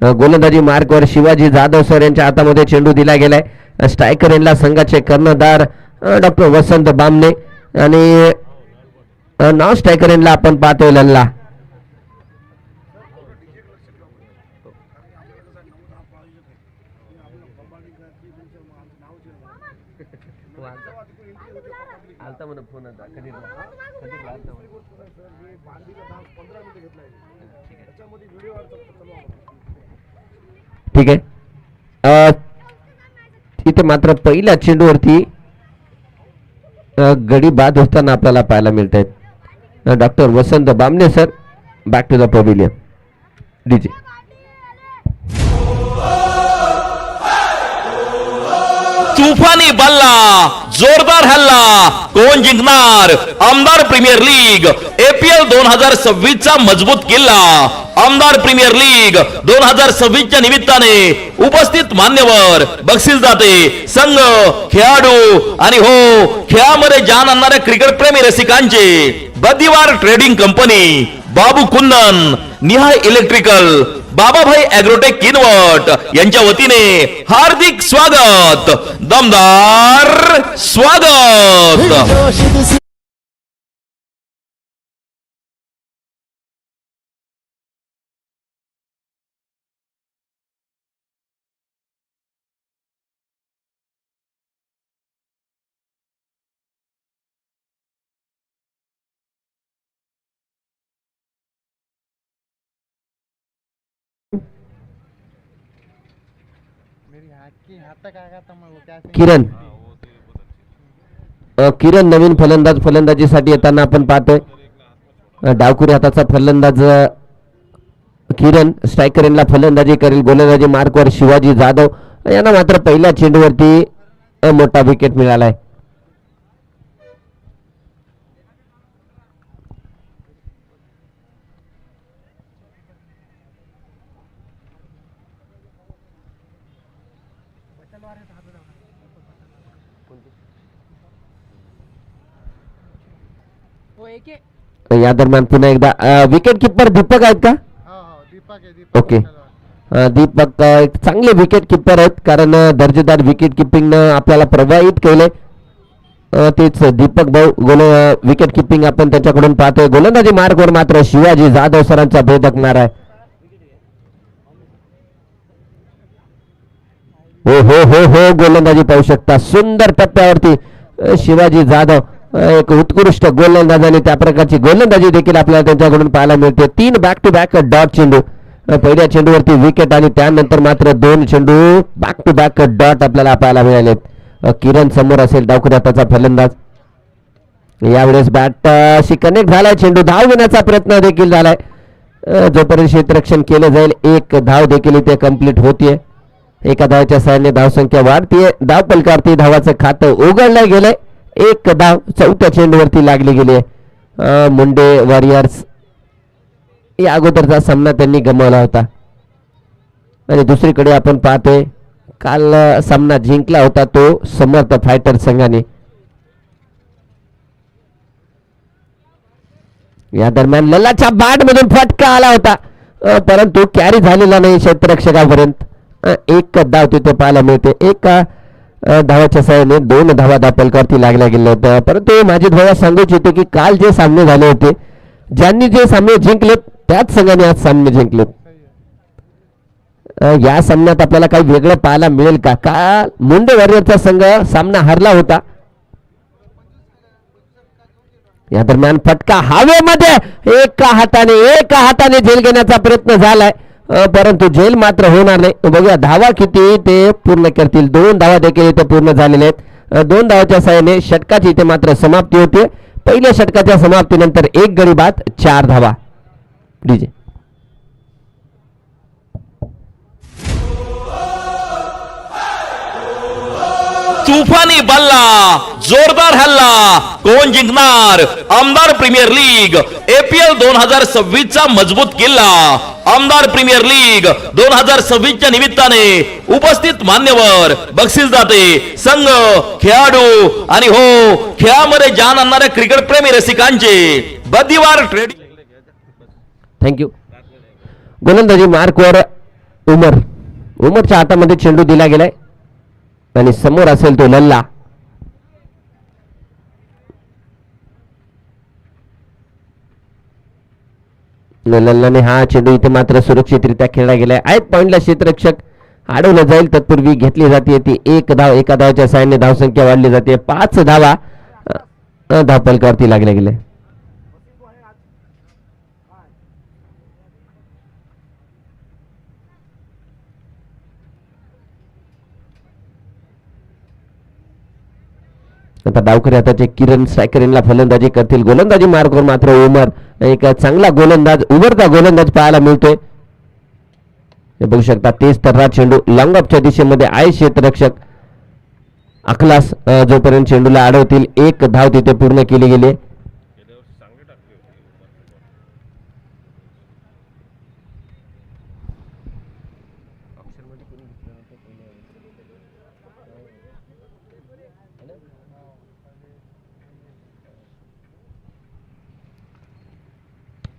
गोलंदाजी मार्कवर शिवाजी जाधव सर यांच्या हातामध्ये चेंडू दिला गेलाय. स्ट्रायकर यांना संघाचे कर्णधार डॉक्टर वसंत बामणे आणि नॉन स्ट्रायकर यांना आपण पाहतोय लल्ला. ठीक आहे. इथे मात्र पहिल्या चेंडूवरती गडी बाद होताना आपल्याला पाहायला मिळत आहेत. Doctor Vasant Bamne sir back to the pavilion. DJ तुफानी बल्ला, जोरदार हल्ला, कोण जिंकणार? आमदार प्रीमियर लीग APL 2026 चा मजबूत किल्ला. आमदार प्रीमियर लीग 2026 च्या निमित्ताने उपस्थित मान्यवर, बक्षीस दाते, संघ, खेळाडू आणि हो खेळामध्ये जान आणणाऱ्या क्रिकेट प्रेमी रसिकांचे बदिवार ट्रेडिंग कंपनी, बाबू कुंदन, निहाय इलेक्ट्रिकल, बाबाभाई ॲग्रोटेक किनवट यांच्या वतीने हार्दिक स्वागत, दमदार स्वागत. किरण नवीन फलंदाजीसाठी येताना आपण पाहतोय. डावखुरी हाताचा फलंदाज किरण स्ट्रायकर यांना फलंदाजी करेल. गोलंदाजी मार्कवर शिवाजी जाधव यांना मात्र पहिल्या चेंडूवरती मोठा विकेट मिळालाय. या दरम्यान पुन्हा एकदा विकेट किपर दीपक आहेत का? ओके, दीपक एक चांगले विकेट किपर आहेत, कारण दर्जेदार विकेट किपिंग आपल्याला प्रभावित केले. तेच दीपक भाऊ विकेट किपिंग आपण त्याच्याकडून पाहतोय. गोलंदाजी मार्कवर मात्र शिवाजी जाधव सरांचा भेदक मार आहे. हो हो हो हो गोलंदाजी पाहू शकता. सुंदर टप्प्यावरती शिवाजी जाधव एक उत्कृष्ट गोलंदाज आणि त्या प्रकारची गोलंदाजी देखील आपल्याला त्यांच्याकडून पाहायला मिळते. 3 बॅक टू बॅक डॉट चेंडू. पहिल्या चेंडूवरती विकेट आणि त्यानंतर मात्र 2 चेंडू बॅक टू बॅक डॉट आपल्याला पाहायला मिळालेत. किरण समोर असेल डावखुरी हाताचा फलंदाज. यावेळेस बॅट अशी कनेक्ट झालाय. चेंडू धाव घेण्याचा प्रयत्न देखील झालाय. जोपर्यंत क्षेत्ररक्षण केलं जाईल 1 धाव देखील इथे कंप्लीट होतीये. एका धावाच्या सहाय्याने धावसंख्या वाढतीये. धाव फलकावरती धावाचं खातं उघडलं गेलंय. 1 धाव चौथ्या चेंडूवरती लागली गेली आहे. मुंडे वॉरियर्स या अगोदरचा सामना त्यांनी गमावला होता. आणि दुसरीकडे आपण पाहतोय काल सामना जिंकला होता तो समर्थ फायटर संघाने. या दरम्यान लल्लाच्या बॅट मधून फटका आला होता, परंतु कॅरी झालेला नाही क्षेत्ररक्षकापर्यंत. 1 धाव तिथे पाहायला मिळते. 1 धावाच्या सहाय्याने 2 धावा दापलकावरती लागल्या गेल्या होत्या. परंतु माझी धावा सांगू इच्छितो की काल जे सामने झाले होते, ज्यांनी जे सामने जिंकलेत त्याच संघाने आज सामने जिंकलेत. या सामन्यात आपल्याला काही वेगळं पाहायला मिळेल का? काल मुंडे वॉरियरचा संघ सामना हरला होता. या दरम्यान फटका हवेमध्ये एका हाताने झेल घेण्याचा प्रयत्न झालाय, परंतु झेल मात्र होणार नाही. बघूया धावा किती ते पूर्ण करतील. 2 धावा देखील इथे पूर्ण झालेल्या आहेत. 2 धावाच्या सहाय्याने षटकाची इथे मात्र समाप्ती होते. पहिल्या षटकाच्या समाप्तीनंतर 1 गडी बाद 4 धावा. डीजे तुफानी बल्ला, जोरदार हल्ला, कोण जिंकणार? आमदार प्रीमियर लीग APL 2026 चा मजबूत किल्ला. आमदार प्रीमियर लीग 2026 च्या निमित्ताने उपस्थित मान्यवर, बक्षीस दाते, संघ, खेळाडू आणि हो खेळामध्ये जान आणणाऱ्या क्रिकेट प्रेमी रसिकांचे बदिवार ट्रेडिंग. थँक्यू. गोलंदाजी मार्कवर उमरच्या हातामध्ये चेंडू दिला गेलाय आणि समोर असेल तो लल्ला. लल्लाने हा चेंडू इथे मात्र सुरक्षितरित्या खेळला गेलाय. आहेत पॉइंटला क्षेत्ररक्षक, अडवलं जाईल तत्पूर्वी घेतली जाते ती एक धाव. एका धावाच्या साहाय्याने धावसंख्या वाढली जाते. 5 धावा धावपलकावरती लागले गेले. आता डावखरे हाताचे किरण स्ट्रायकरला फलंदाजी करतील. गोलंदाजी मार्गवर मात्र उमर, एक चांगला गोलंदाज, उमरचा गोलंदाज पाहायला मिळतोय. हे बघू शकता तेच तर्रा चेंडू लॉंग ऑफच्या दिशेमध्ये आहे क्षेत्ररक्षक अखलास. जोपर्यंत चेंडूला अडवतील एक धाव तिथे पूर्ण केली गेली.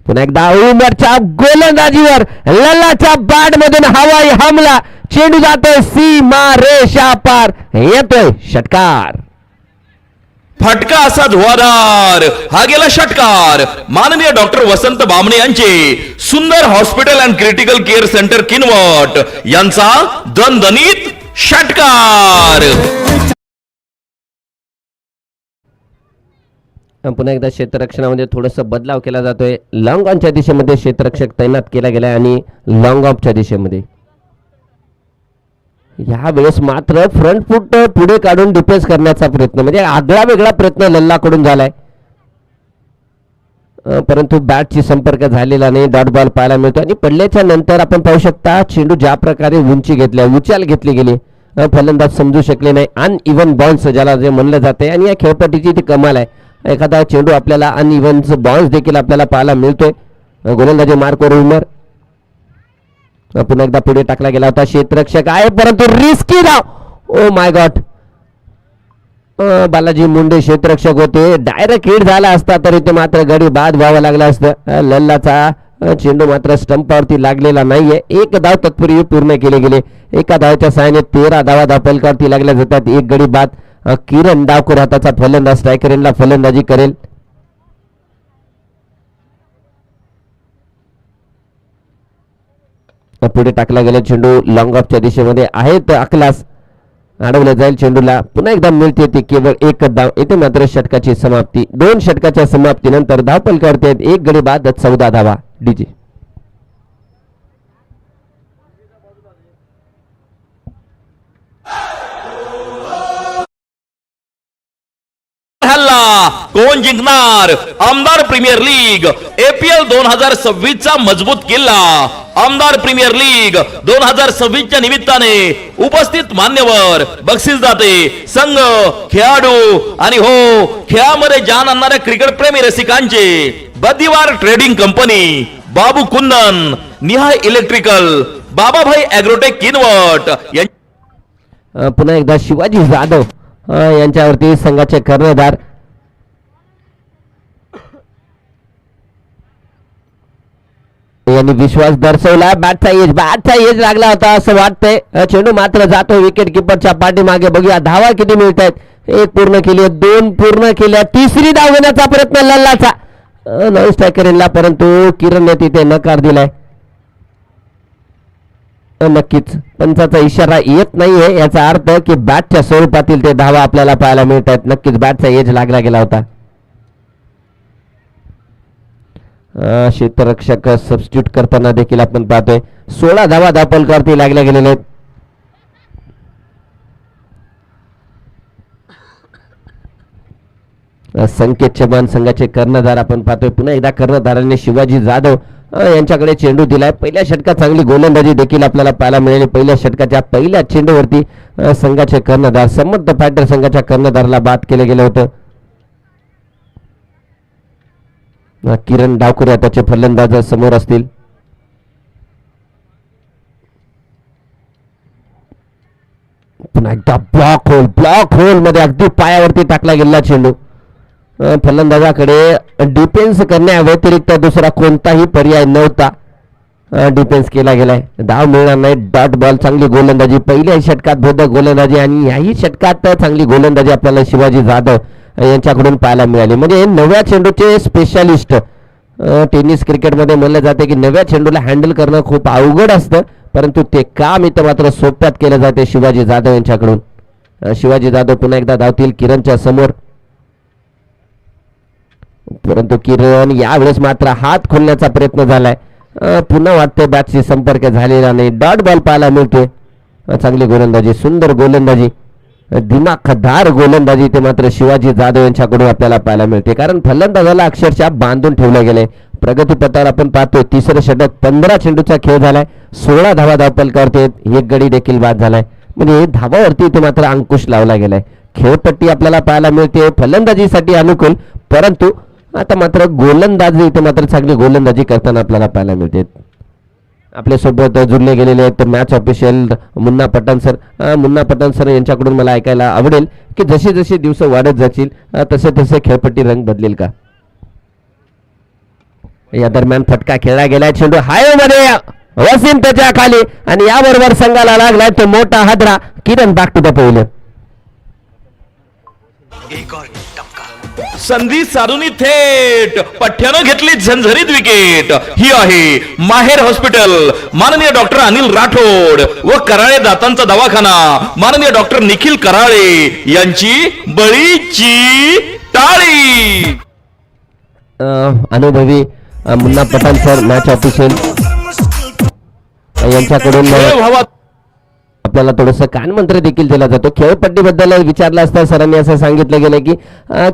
पुन्हा एकदा उमरच्या गोलंदाजीवर लल्लाच्या बॅट मधून हवाई हमला. चेंडू जातोय सीमा रेषा पार, येतोय षटकार. फटका असा धुवाधार, हा गेला षटकार. माननीय डॉक्टर वसंत बामणे यांचे सुंदर hospital and critical care centre Kinwat यांचा दणदणीत षटकार. पुन्हा एकदा क्षेत्ररक्षणामध्ये थोडस बदलाव केला जातोय. लॉंग ऑनच्या दिशेमध्ये क्षेत्ररक्षक तैनात केला गेलाय आणि लॉंग ऑफच्या दिशेमध्ये या वेळेस मात्र फ्रंट फूट पुढे काढून डिफेन्स करण्याचा प्रयत्न, म्हणजे आगळा वेगळा प्रयत्न लल्लाकडून झालाय. परंतु बॅटची संपर्क झालेला नाही. डॉट बॉल पाहायला मिळतो आणि पडल्याच्या नंतर आपण पाहू शकता चेंडू ज्या प्रकारे उंची घेतल्या, उचाल घेतली गेली, फलंदाज समजू शकले नाही. अनइव्हन बाउन्स ज्याला जे म्हणलं जाते आणि या खेळपट्टीची ती कमाल आहे. एखादा चेंडू आपल्याला अनइव्हन बाउन्स देखील आपल्याला पाहायला मिळतोय. गोलंदाजी मार्कवर उमर पुन्हा एकदा पुढे टाकला गेला होता. क्षेत्ररक्षक आहे परंतु रिस्की धाव. Oh my god, Balaji Munde क्षेत्ररक्षक होते. डायरेक्ट हिट झाला असता तर इथे मात्र गडी बाद व्हावं लागलं असतं. लल्लाचा चेंडू मात्र स्टंपावरती लागलेला नाहीये. एक धाव तत्पूर्वी पूर्ण केले गेले. एका धावाच्या सहाय्याने 13 धावा धावपलकावरती लागल्या जातात. एक गडी बाद. किरण डावकर हाताचा फलंदाज स्ट्रायकरला फलंदाजी करेल. पुढे टाकला गेला चेंडू लॉंग ऑफच्या दिशेमध्ये आहे तर अखलास, अडवलं जाईल चेंडूला. पुन्हा एकदा मिळते ती केवळ एक धाव. येथे मात्र षटकाची समाप्ती. 2 षटकाच्या समाप्तीनंतर धावपलकावरती आहेत एक गडी बाद 14 धावा. डीजे हल्ला कोण जिंकणार? आमदार प्रीमियर लीग APL 2026 चा मजबूत किल्ला. आमदार प्रीमियर लीग 2026 च्या निमित्ताने उपस्थित मान्यवर, बक्षीसदाते, संघ, खेळाडू आणि हो खेळामध्ये जान आणणाऱ्या क्रिकेट प्रेमी रसिकांचे बदिवार ट्रेडिंग कंपनी, बाबू कुंदन, निहाय इलेक्ट्रिकल, बाबाभाई ॲग्रोटेक किनवट पुन्हा एकदा शिवाजी जाधव यांच्यावरती संघाचे कर्णधार यांनी विश्वास दर्शवला. बॅटचा एज लागला होता असं वाटतंय. चेंडू मात्र जातो विकेट किपरच्या पाठीमागे. बघूया धावा किती मिळत आहेत. 1 पूर्ण केली, 2 पूर्ण केल्या, 3री धाव घेण्याचा प्रयत्न लल्लाचा नॉन स्ट्रायकरला, परंतु किरणने तिथे नकार दिलाय. नक्कीच पंचाचा इशारा येत नाहीये, याचा अर्थ की बॅटच्या स्वरूपातील ते धावा आपल्याला पाहायला मिळत आहेत. नक्कीच बॅटचा एज लागला गेला होता. क्षेत्ररक्षक सबस्टिट्यूट करताना देखील आपण पाहतोय 16 धावा धावपलकावरती लागल्या गेलेल्या आहेत. संकेत चव्हाण संघाचे कर्णधार आपण पाहतोय. पुन्हा एकदा कर्णधारांनी शिवाजी जाधव यांच्याकडे चेंडू दिलाय. पहिल्या षटकात चांगली गोलंदाजी देखील आपल्याला पाहायला मिळाली. पहिल्या षटकाच्या पहिल्या चेंडूवरती संघाचे कर्णधार समर्थ फायटर संघाच्या कर्णधाराला बाद केले गेले होतं. किरण डावकर याचे फलंदाज समोर असतील. पुन्हा एकदा ब्लॉक होल मध्ये अगदी पायावरती टाकला गेलेला चेंडू. फलंदाजाकडे डिफेन्स करण्या व्यतिरिक्त दुसरा कोणताही पर्याय नव्हता. डिफेन्स केला गेलाय, धाव मिळणार नाही. डॉट बॉल, चांगली गोलंदाजी पहिल्या षटकात बोधक गोलंदाजी आणि याही षटकात चांगली गोलंदाजी आपल्याला शिवाजी जाधव यांच्याकडून पाहायला मिळाली. म्हणजे नव्या चेंडूचे स्पेशालिस्ट. टेनिस क्रिकेटमध्ये म्हणलं जाते की नव्या चेंडूला हँडल करणं खूप अवघड असतं, परंतु ते काम इथं मात्र सोप्यात केलं जाते शिवाजी जाधव यांच्याकडून. शिवाजी जाधव पुन्हा एकदा धावतील किरणच्या समोर, परंतु किरण यावेळेस मात्र हात खोलण्याचा प्रयत्न झालाय. पुन्हा वाटते बॅटशी संपर्क झालेला नाही. डॉट बॉल पाहायला मिळतोय. चांगली गोलंदाजी, सुंदर गोलंदाजी, दिमाखदार गोलंदाजी ते मात्र शिवाजी जाधव यांच्याकडून आपल्याला पाहायला मिळते. कारण फलंदाजाला अक्षरशः बांधून ठेवले गेले. प्रगतीपथावर आपण पाहतोय तिसरं षटक, 15 चेंडूचा खेळ झालाय, 16 धावा धावपलकावरती, एक गडी देखील बाद झालाय. म्हणजे धावावरती इथे मात्र अंकुश लावला गेलाय. खेळपट्टी आपल्याला पाहायला मिळते फलंदाजीसाठी अनुकूल, परंतु आता मात्र गोलंदाजी इथे मात्र चांगली गोलंदाजी करताना आपल्याला पाहायला मिळते. आपल्यासोबत जुळले गेलेले आहेत match official Munna Pathan sir. Munna Pathan sir यांच्याकडून मला ऐकायला आवडेल की जसे जसे दिवस वाढत जातील तसे तसे खेळपट्टी रंग बदलेल का. या दरम्यान फटका खेळला गेलाय, चेंडू हायमध्ये वसीम त्याच्या खाली आणि याबरोबर संघाला लागलाय तो मोठा हादरा. किरण बॅक टू द पहिले. संधी साधून थेट पठ्यानं घेतली झंझरीत विकेट. ही आहे माहेर हॉस्पिटल, माननीय डॉक्टर अनिल राठोड व कराळे दातांचा दवाखाना, माननीय डॉक्टर निखिल कराळे यांची बळीची टाळी. अनुभवी Munna Pathan sir match official यांच्याकडून आपल्याला थोडंसं कानमंत्र देखील दिला जातो. खेळपट्टीबद्दल विचारलं असता सरांनी असं सांगितलं गेलं की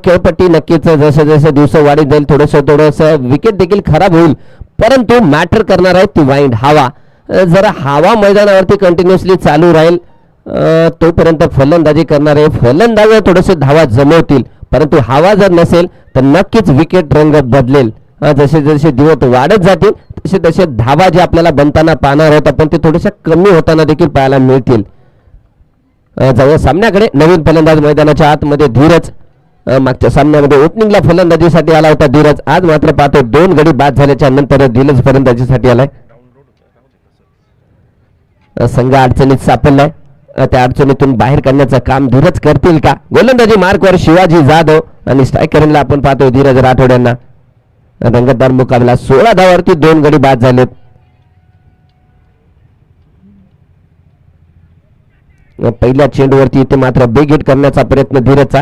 खेळपट्टी नक्कीच जसं जसं दिवस वाढत जाईल थोडंसं विकेट देखील खराब होईल, परंतु मॅटर करणार आहे ती वाइंड हवा. जर हवा मैदानावरती कंटिन्युअसली चालू राहील तोपर्यंत फलंदाजी करणारे फलंदाज थोडेसे धावा जमवतील, परंतु हवा जर नसेल तर नक्कीच विकेट रंग बदलेल. जसे जसे दिवस वाढत जातील तसे तसे धावा जे आपल्याला बनताना पाहणार आहोत आपण ते थोडेसे कमी होताना देखील पाहायला मिळतील. जाऊया सामन्याकडे. नवीन फलंदाज मैदानाच्या आतमध्ये धीरज. मागच्या सामन्यामध्ये ओपनिंगला फलंदाजीसाठी आला होता धीरज. आज मात्र पाहतो 2 गडी बाद झाल्याच्या नंतर धीरज फलंदाजीसाठी आलाय. संघ अडचणीत सापडलाय, त्या अडचणीतून बाहेर काढण्याचं काम धीरज करतील का. गोलंदाजी मार्कवर शिवाजी जाधव आणि स्ट्रायकरला आपण पाहतोय धीरज राठोड यांना. रंगतदार मुकाबला, 16 धावावरती 2 गडी बाद झालेत. पहिल्या चेंडूवरती इथे मात्र बिग हिट करण्याचा प्रयत्न धीरजचा.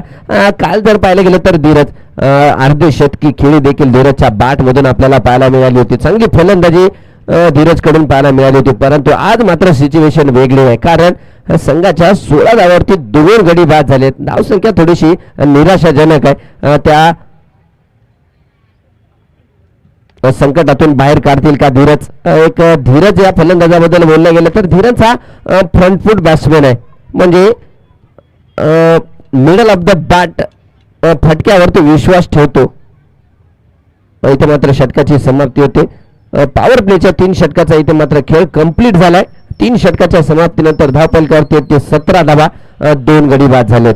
काल जर पाहायला गेलं तर धीरज अर्धे शतकी खेळी देखील धीरजच्या बॅट मधून आपल्याला पाहायला मिळाली होती. चांगली फलंदाजी धीरज कडून पाहायला मिळाली होती, परंतु आज मात्र सिच्युएशन वेगळी आहे. कारण संघाच्या 16 धावावरती 2 गडी बाद झालेत. धावसंख्या थोडीशी निराशाजनक आहे. त्या संकटातून बाहेर काढतील का धीरज. एक धीरज या फलंदाजाबद्दल बोललं गेलं तर धीरज हा फ्रंट फूट बॅट्समॅन आहे, म्हणजे मिडल ऑफ द बॅट फटक्यावर तो विश्वास ठेवतो. इथे मात्र षटकाची समाप्ती होते. पॉवर प्लेच्या 3 षटकाचा इथे मात्र खेळ कंप्लीट झालाय. 3 षटकाच्या समाप्तीनंतर धावपलकावरती ते 17 धावा, 2 गडी बाद झालेत.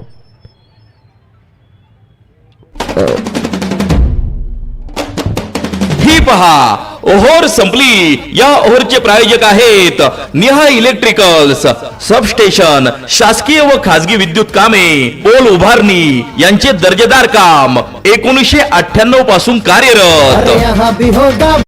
ही पहा ओव्हर संपली. या ओव्हरचे प्रायोजक आहेत निहा इलेक्ट्रिकल्स, सबस्टेशन, शासकीय व खासगी विद्युत कामे, पोल उभारणी यांचे दर्जेदार काम 1998 पासून कार्यरत.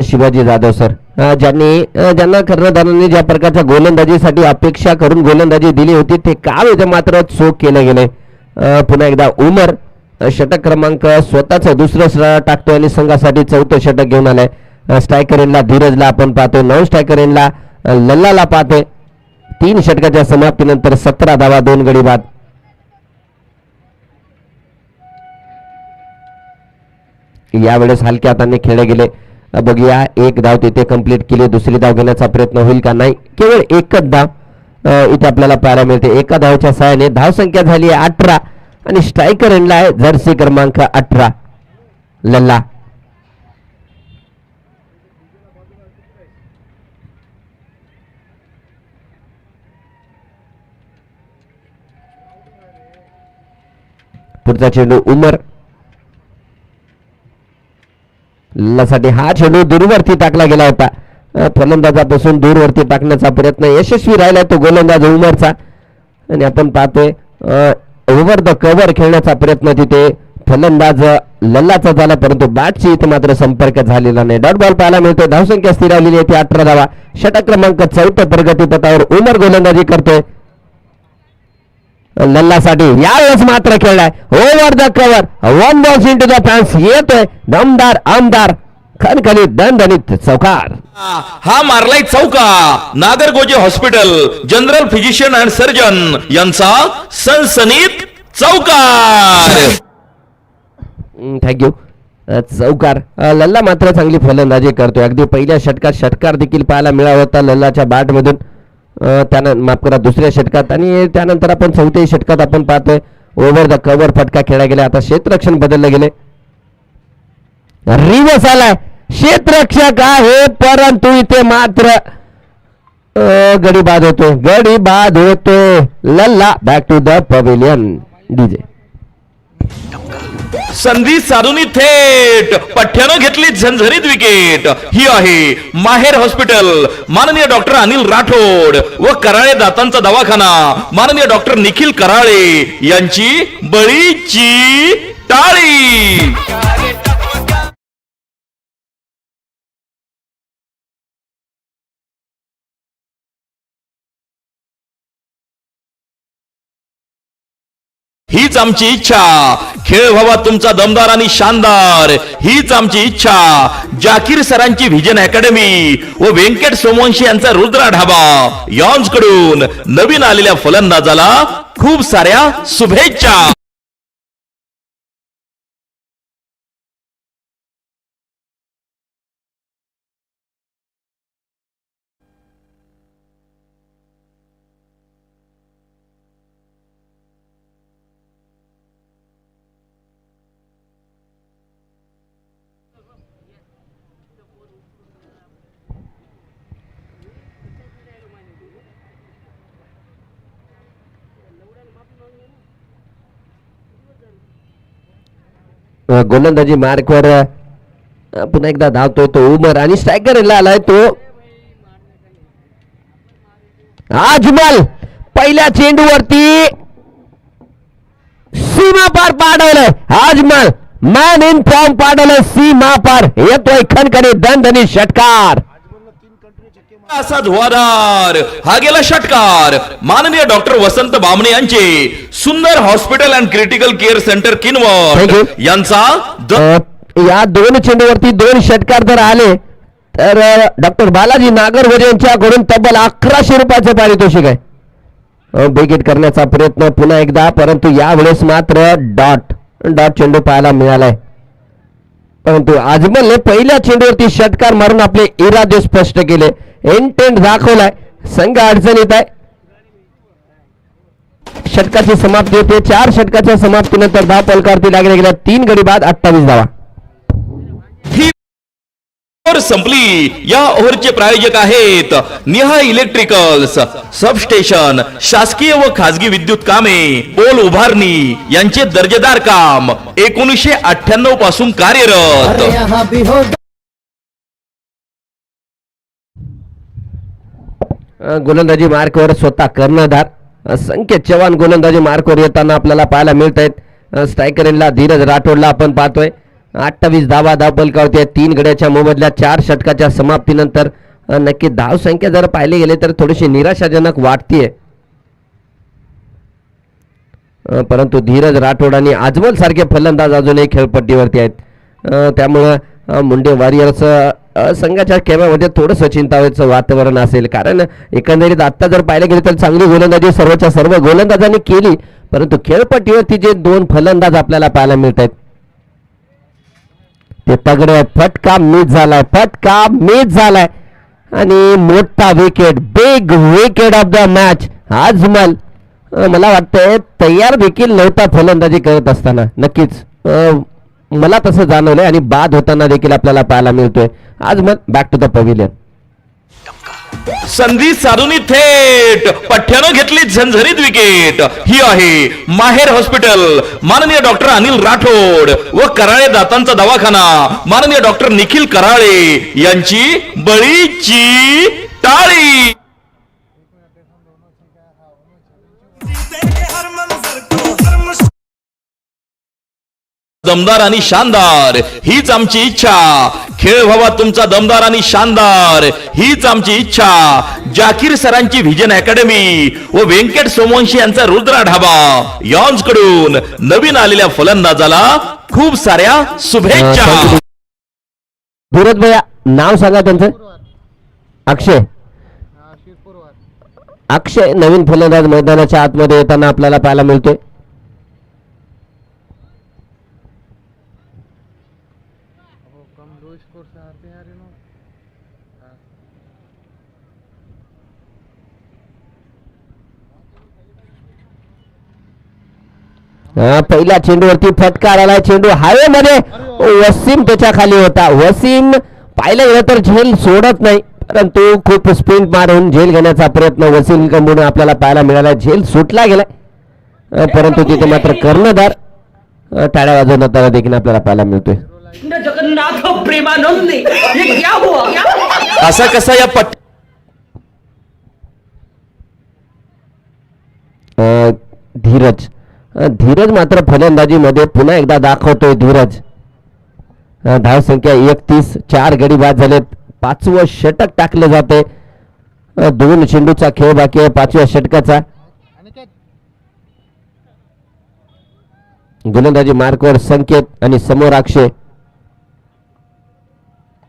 शिवाजी जाधव सर ज्यांना कर्णधारांनी ज्या प्रकारच्या गोलंदाजीसाठी अपेक्षा करून गोलंदाजी दिली होती ते काम इथे मात्र चूक केले गेले. पुन्हा एकदा उमर षटक क्रमांक स्वतःच दुसरं टाकतोय आणि संघासाठी 4थं षटक घेऊन आलाय. स्ट्रायकर एंडला धीरजला आपण पाहतो, 9 स्ट्रायकर एंडला लल्लाला पाहतोय. 3 षटकाच्या समाप्तीनंतर 17 धावा, 2 गडी बाद. यावेळेस हलक्या हाताने खेळले गेले. बघूया, 1 धाव तिथे कंप्लीट केली. दुसरी धाव घेण्याचा प्रयत्न होईल का. नाही, केवळ 1च धाव इथे आपल्याला पाहायला मिळते. 1 धावच्या सहाय्याने धावसंख्या झाली 18 आणि स्ट्रायकर एंडला आहे जर्सी क्रमांक 18. लल्ला पुढचा चेंडू उमर लल्लासाठी हा चेंडू दूरवरती टाकला गेला होता. फलंदाजापासून दूरवरती टाकण्याचा प्रयत्न यशस्वी राहिला तो गोलंदाज उमरचा आणि आपण पाहतोय ओव्हर द कव्हर खेळण्याचा प्रयत्न तिथे फलंदाज लल्लाचा झाला परंतु बॅटची इथे मात्र संपर्क झालेला नाही. डॉट बॉल पाहायला मिळतोय. धावसंख्या स्थिरावलेली आहे ती 18 धावा. षटक क्रमांक 4 प्रगतीपथावर उमर गोलंदाजी करतोय. लल्लासाठी यावेळेस मात्र खेळलाय over the cover. One ball into the fans येतोय दमदार आमदार खणखणीत दणदणीत चौकार. हा मारलाय चौका. Nagargoje hospital general physician and surgeon यांचा सनसनीत चौकार. थँक्यू. चौकार. लल्ला मात्र चांगली फलंदाजी करतोय. अगदी पहिल्या षटकात षटकार देखील पाहायला मिळाला होता लल्लाच्या बॅट मधून. त्यानं माफ करा दुसऱ्या षटकात आणि त्यानंतर आपण चौथ्या षटकात आपण पाहतोय ओव्हर द कव्हर फटका खेळला गेला. आता क्षेत्ररक्षण बदलले गेले. रिवर्स आलाय क्षेत्ररक्षक आहे परंतु इथे मात्र गडी बाद होतोय. गडी बाद होतोय. Lalla back to the pavilion. DJ संधी साधून थेट पठ्ठ्यानं घेतली झणझणीत विकेट. ही आहे माहेर हॉस्पिटल माननीय डॉक्टर अनिल राठोड व कराळे दातांचा दवाखाना माननीय डॉक्टर निखिल कराळे यांची बळीची टाळी. हीच आमची इच्छा खेळ व्हावा तुमचा दमदार आणि शानदार. हीच आमची इच्छा. जाकीर सरांची व्हिजन अकॅडमी व व्यंकट सोमवंशी यांचा रुद्रा ढाबा यांकडून नवीन आलेल्या फलंदाजाला खूप साऱ्या शुभेच्छा. गोलंदाजी मार्कवर पुन्हा एकदा धावतोय तो उमर आणि स्ट्रायकरला आलाय तो आजमल. पहिल्या चेंडूवरती सीमा पार पाडवलंय आजमल. मॅन इन फॉर्म पाडवलंय सीमा पार. येतोय खणखणी दणदणी षटकार. असा धुवाधार हा गेला षटकार. माननीय डॉक्टर वसंत बामणे यांचे सुंदर hospital and critical care centre Kinwat यांचा या दोन चेंडूवरती 2 षटकार जर आले तर डॉक्टर बालाजी नागरगोजे यांच्याकडून तब्बल 1100 रुपयाचं पारितोषिक आहे. बेगीट करण्याचा प्रयत्न पुन्हा एकदा परंतु यावेळेस मात्र डॉट चेंडू पाहायला मिळालाय. परंतु आजमलने पहिल्या चेंडूवरती षटकार मारून आपले इरादे स्पष्ट केले. इंटेंट दाखवलाय. संघ अडचणीत आहे. षटकाची समाप्ती होते. 4 षटकाच्या समाप्तीनंतर 10 पलकावरती लागल्या गेल्या 3 गडी बाद 28 धावा. ही ओव्हर संपली. या ओव्हरचे प्रायोजक आहेत निहा इलेक्ट्रिकल्स सबस्टेशन शासकीय व खासगी विद्युत कामे पोल उभारणी यांचे दर्जेदार काम 1998 पासून कार्यरत. गोलंदाजी मार्कवर स्वतः कर्णधार संकेत चव्हाण गोलंदाजी मार्कवर येताना आपल्याला पाहायला मिळत आहेत. स्ट्रायकरला धीरज राठोडला आपण पाहतोय. 28 धावा धावपलकावरती 3 गड्याच्या मोबदल्यात 4 षटकाच्या समाप्तीनंतर नक्की धाव संख्या जर पाहिले गेले तर थोडीशी निराशाजनक वाटतीये. परंतु धीरज राठोड आणि आजमल सारखे फलंदाज अजूनही खेळपट्टीवरती आहेत. त्यामुळं मुंडे वॉरियर्स संघाच्या खेळामध्ये थोडंसं चिंतावेचं वातावरण असेल. कारण एकंदरीत आता जर पाहिलं गेले तर चांगली गोलंदाजी सर्वच्या सर्व गोलंदाजांनी केली परंतु खेळपट्टीवरती जे 2 फलंदाज आपल्याला पाहायला मिळत आहेत ते तगडे. फटका मिस झालाय आणि मोठा wicket big wicket of the match. Ajmal मला वाटतंय तयार देखील नव्हता फलंदाजी करत असताना. नक्कीच मला तसं जाणवलंय आणि बाद होताना देखील आपल्याला पाहायला मिळतोय. आज मग बॅक टू द पवेलियन. संधी साधून थेट पठ्ठ्यानं घेतली झणझणीत विकेट. ही आहे माहेर हॉस्पिटल, माननीय डॉक्टर अनिल राठोड व कराळे दातांचा दवाखाना माननीय डॉक्टर निखिल कराळे यांची बळीची टाळी. दमदार आणि शानदार हीच आमची इच्छा. खेळ व्हावा तुमचा दमदार आणि शानदार हीच आमची इच्छा. जाकीर सरांची व्हिजन अकॅडमी व व्यंकट सोमवंशी यांचा रुद्रा ढाबा यॉन्स कडून नवीन आलेल्या फलंदाजाला खूप साऱ्या शुभेच्छा. धीरज भैया नाव सांगा त्यांचं. अक्षय. अक्षय नवीन फलंदाज मैदानाच्या आतमध्ये येताना आपल्याला पाहायला मिळतोय. पहिल्या चेंडूवरती फटकार आला. चेंडू हवेमध्ये, वसीम त्याच्या खाली होता. वसीम पाहिलं गेलं तर झेल सोडत नाही, परंतु खूप स्पिन मारून झेल घेण्याचा प्रयत्न वसीम कडून आपल्याला पाहायला मिळाला. झेल सुटला गेलाय, परंतु तिथे मात्र कर्णधार टाळ्या वाजवताना देखील आपल्याला पाहायला मिळतोय. जगन्नाथ प्रेमानंद ये क्या हुआ? असा कसा या धीरज धीरज मात्र फलंदाजीमध्ये पुन्हा एकदा दाखवतोय. धीरज धाव संख्या 31, 4 गडी बाद झालेत. 5वं षटक टाकलं जाते. 2 चेंडूचा खेळ बाकी आहे 5व्या षटकाचा. गोलंदाजी मार्कवर संकेत आणि समोर अक्षय.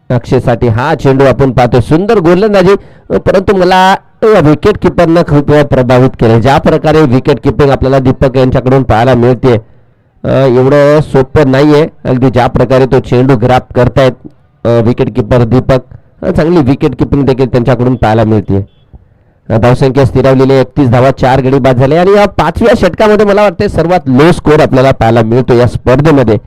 अक्षयसाठी हा चेंडू आपण पाहतोय. सुंदर गोलंदाजी, परंतु मला विकेट किपरनं खूप प्रभावित केले. ज्या प्रकारे विकेट किपिंग आपल्याला दीपक यांच्याकडून पाहायला मिळते, एवढं सोपं नाहीये. अगदी ज्या प्रकारे तो चेंडू ग्राप करतायत विकेट किपर दीपक, चांगली विकेट किपिंग देखील त्यांच्याकडून पाहायला मिळते. धावसंख्या स्थिरावलेली 31 धावा, 4 गडी बाद झाले आणि या 5व्या षटकामध्ये मला वाटते सर्वात लो स्कोर आपल्याला पाहायला मिळतो या स्पर्धेमध्ये.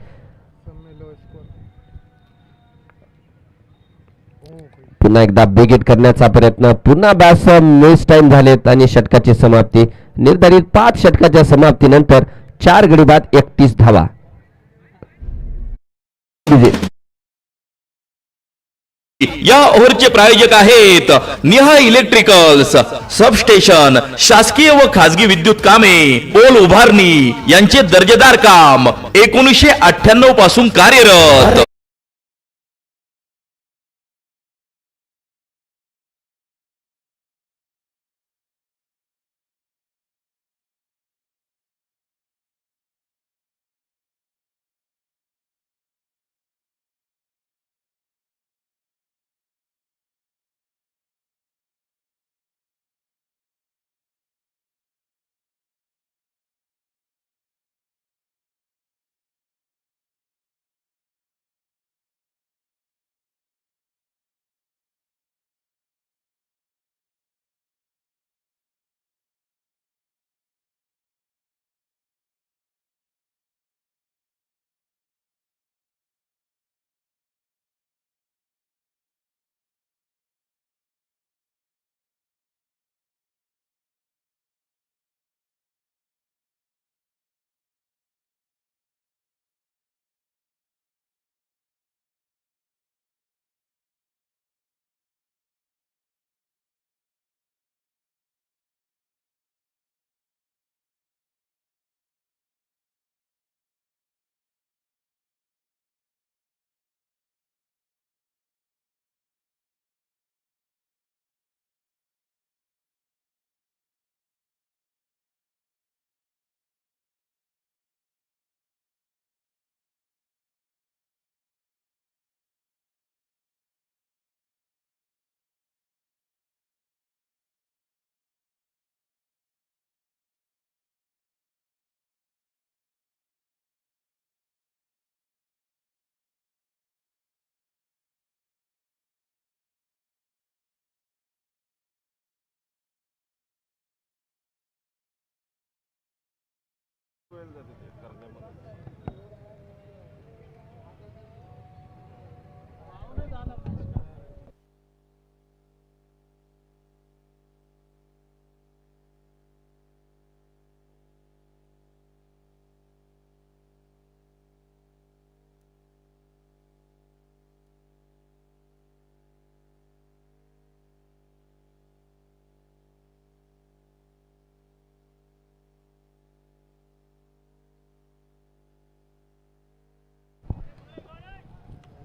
पुन्हा एकदा बिगेट करण्याचा प्रयत्न, पुन्हा बॅस मिस टाइम झालेत आणि षटकाची समाप्ती. निर्धारित 5 षटकाच्या समाप्तीनंतर 4 गडी बाद 31 धावा. या ओव्हरचे प्रायोजक आहेत निहा इलेक्ट्रिकल्स, सबस्टेशन, शासकीय व खासगी विद्युत कामे, पोल उभारणी यांचे दर्जेदार काम 1998 पासून कार्यरत.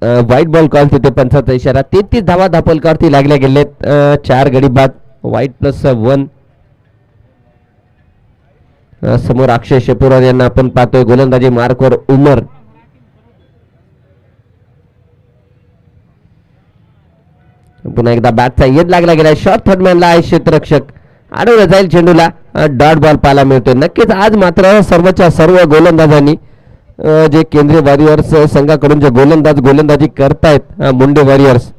वाईट बॉल कॉल तिथे पंचाचा इशारा. 33 धावा धापलकावरती लागल्या गेलेत. 4 गडी बाद. वाईट +1. समोर अक्षय शेपुरार यांना आपण पाहतोय. गोलंदाजी मार्कवर उमर. पुन्हा एकदा बॅटचा येद लागला गेला. शॉर्ट थर्डमॅनला आहे क्षेत्ररक्षक. अडवलं जाईल चेंडूला. डॉट बॉल पाहायला मिळतोय. नक्कीच आज मात्र सर्वच्या सर्व गोलंदाजांनी जे केंद्रीय वॉरियर्स संघाकडून जे गोलंदाजी करतायत मुंडे वॉरियर्स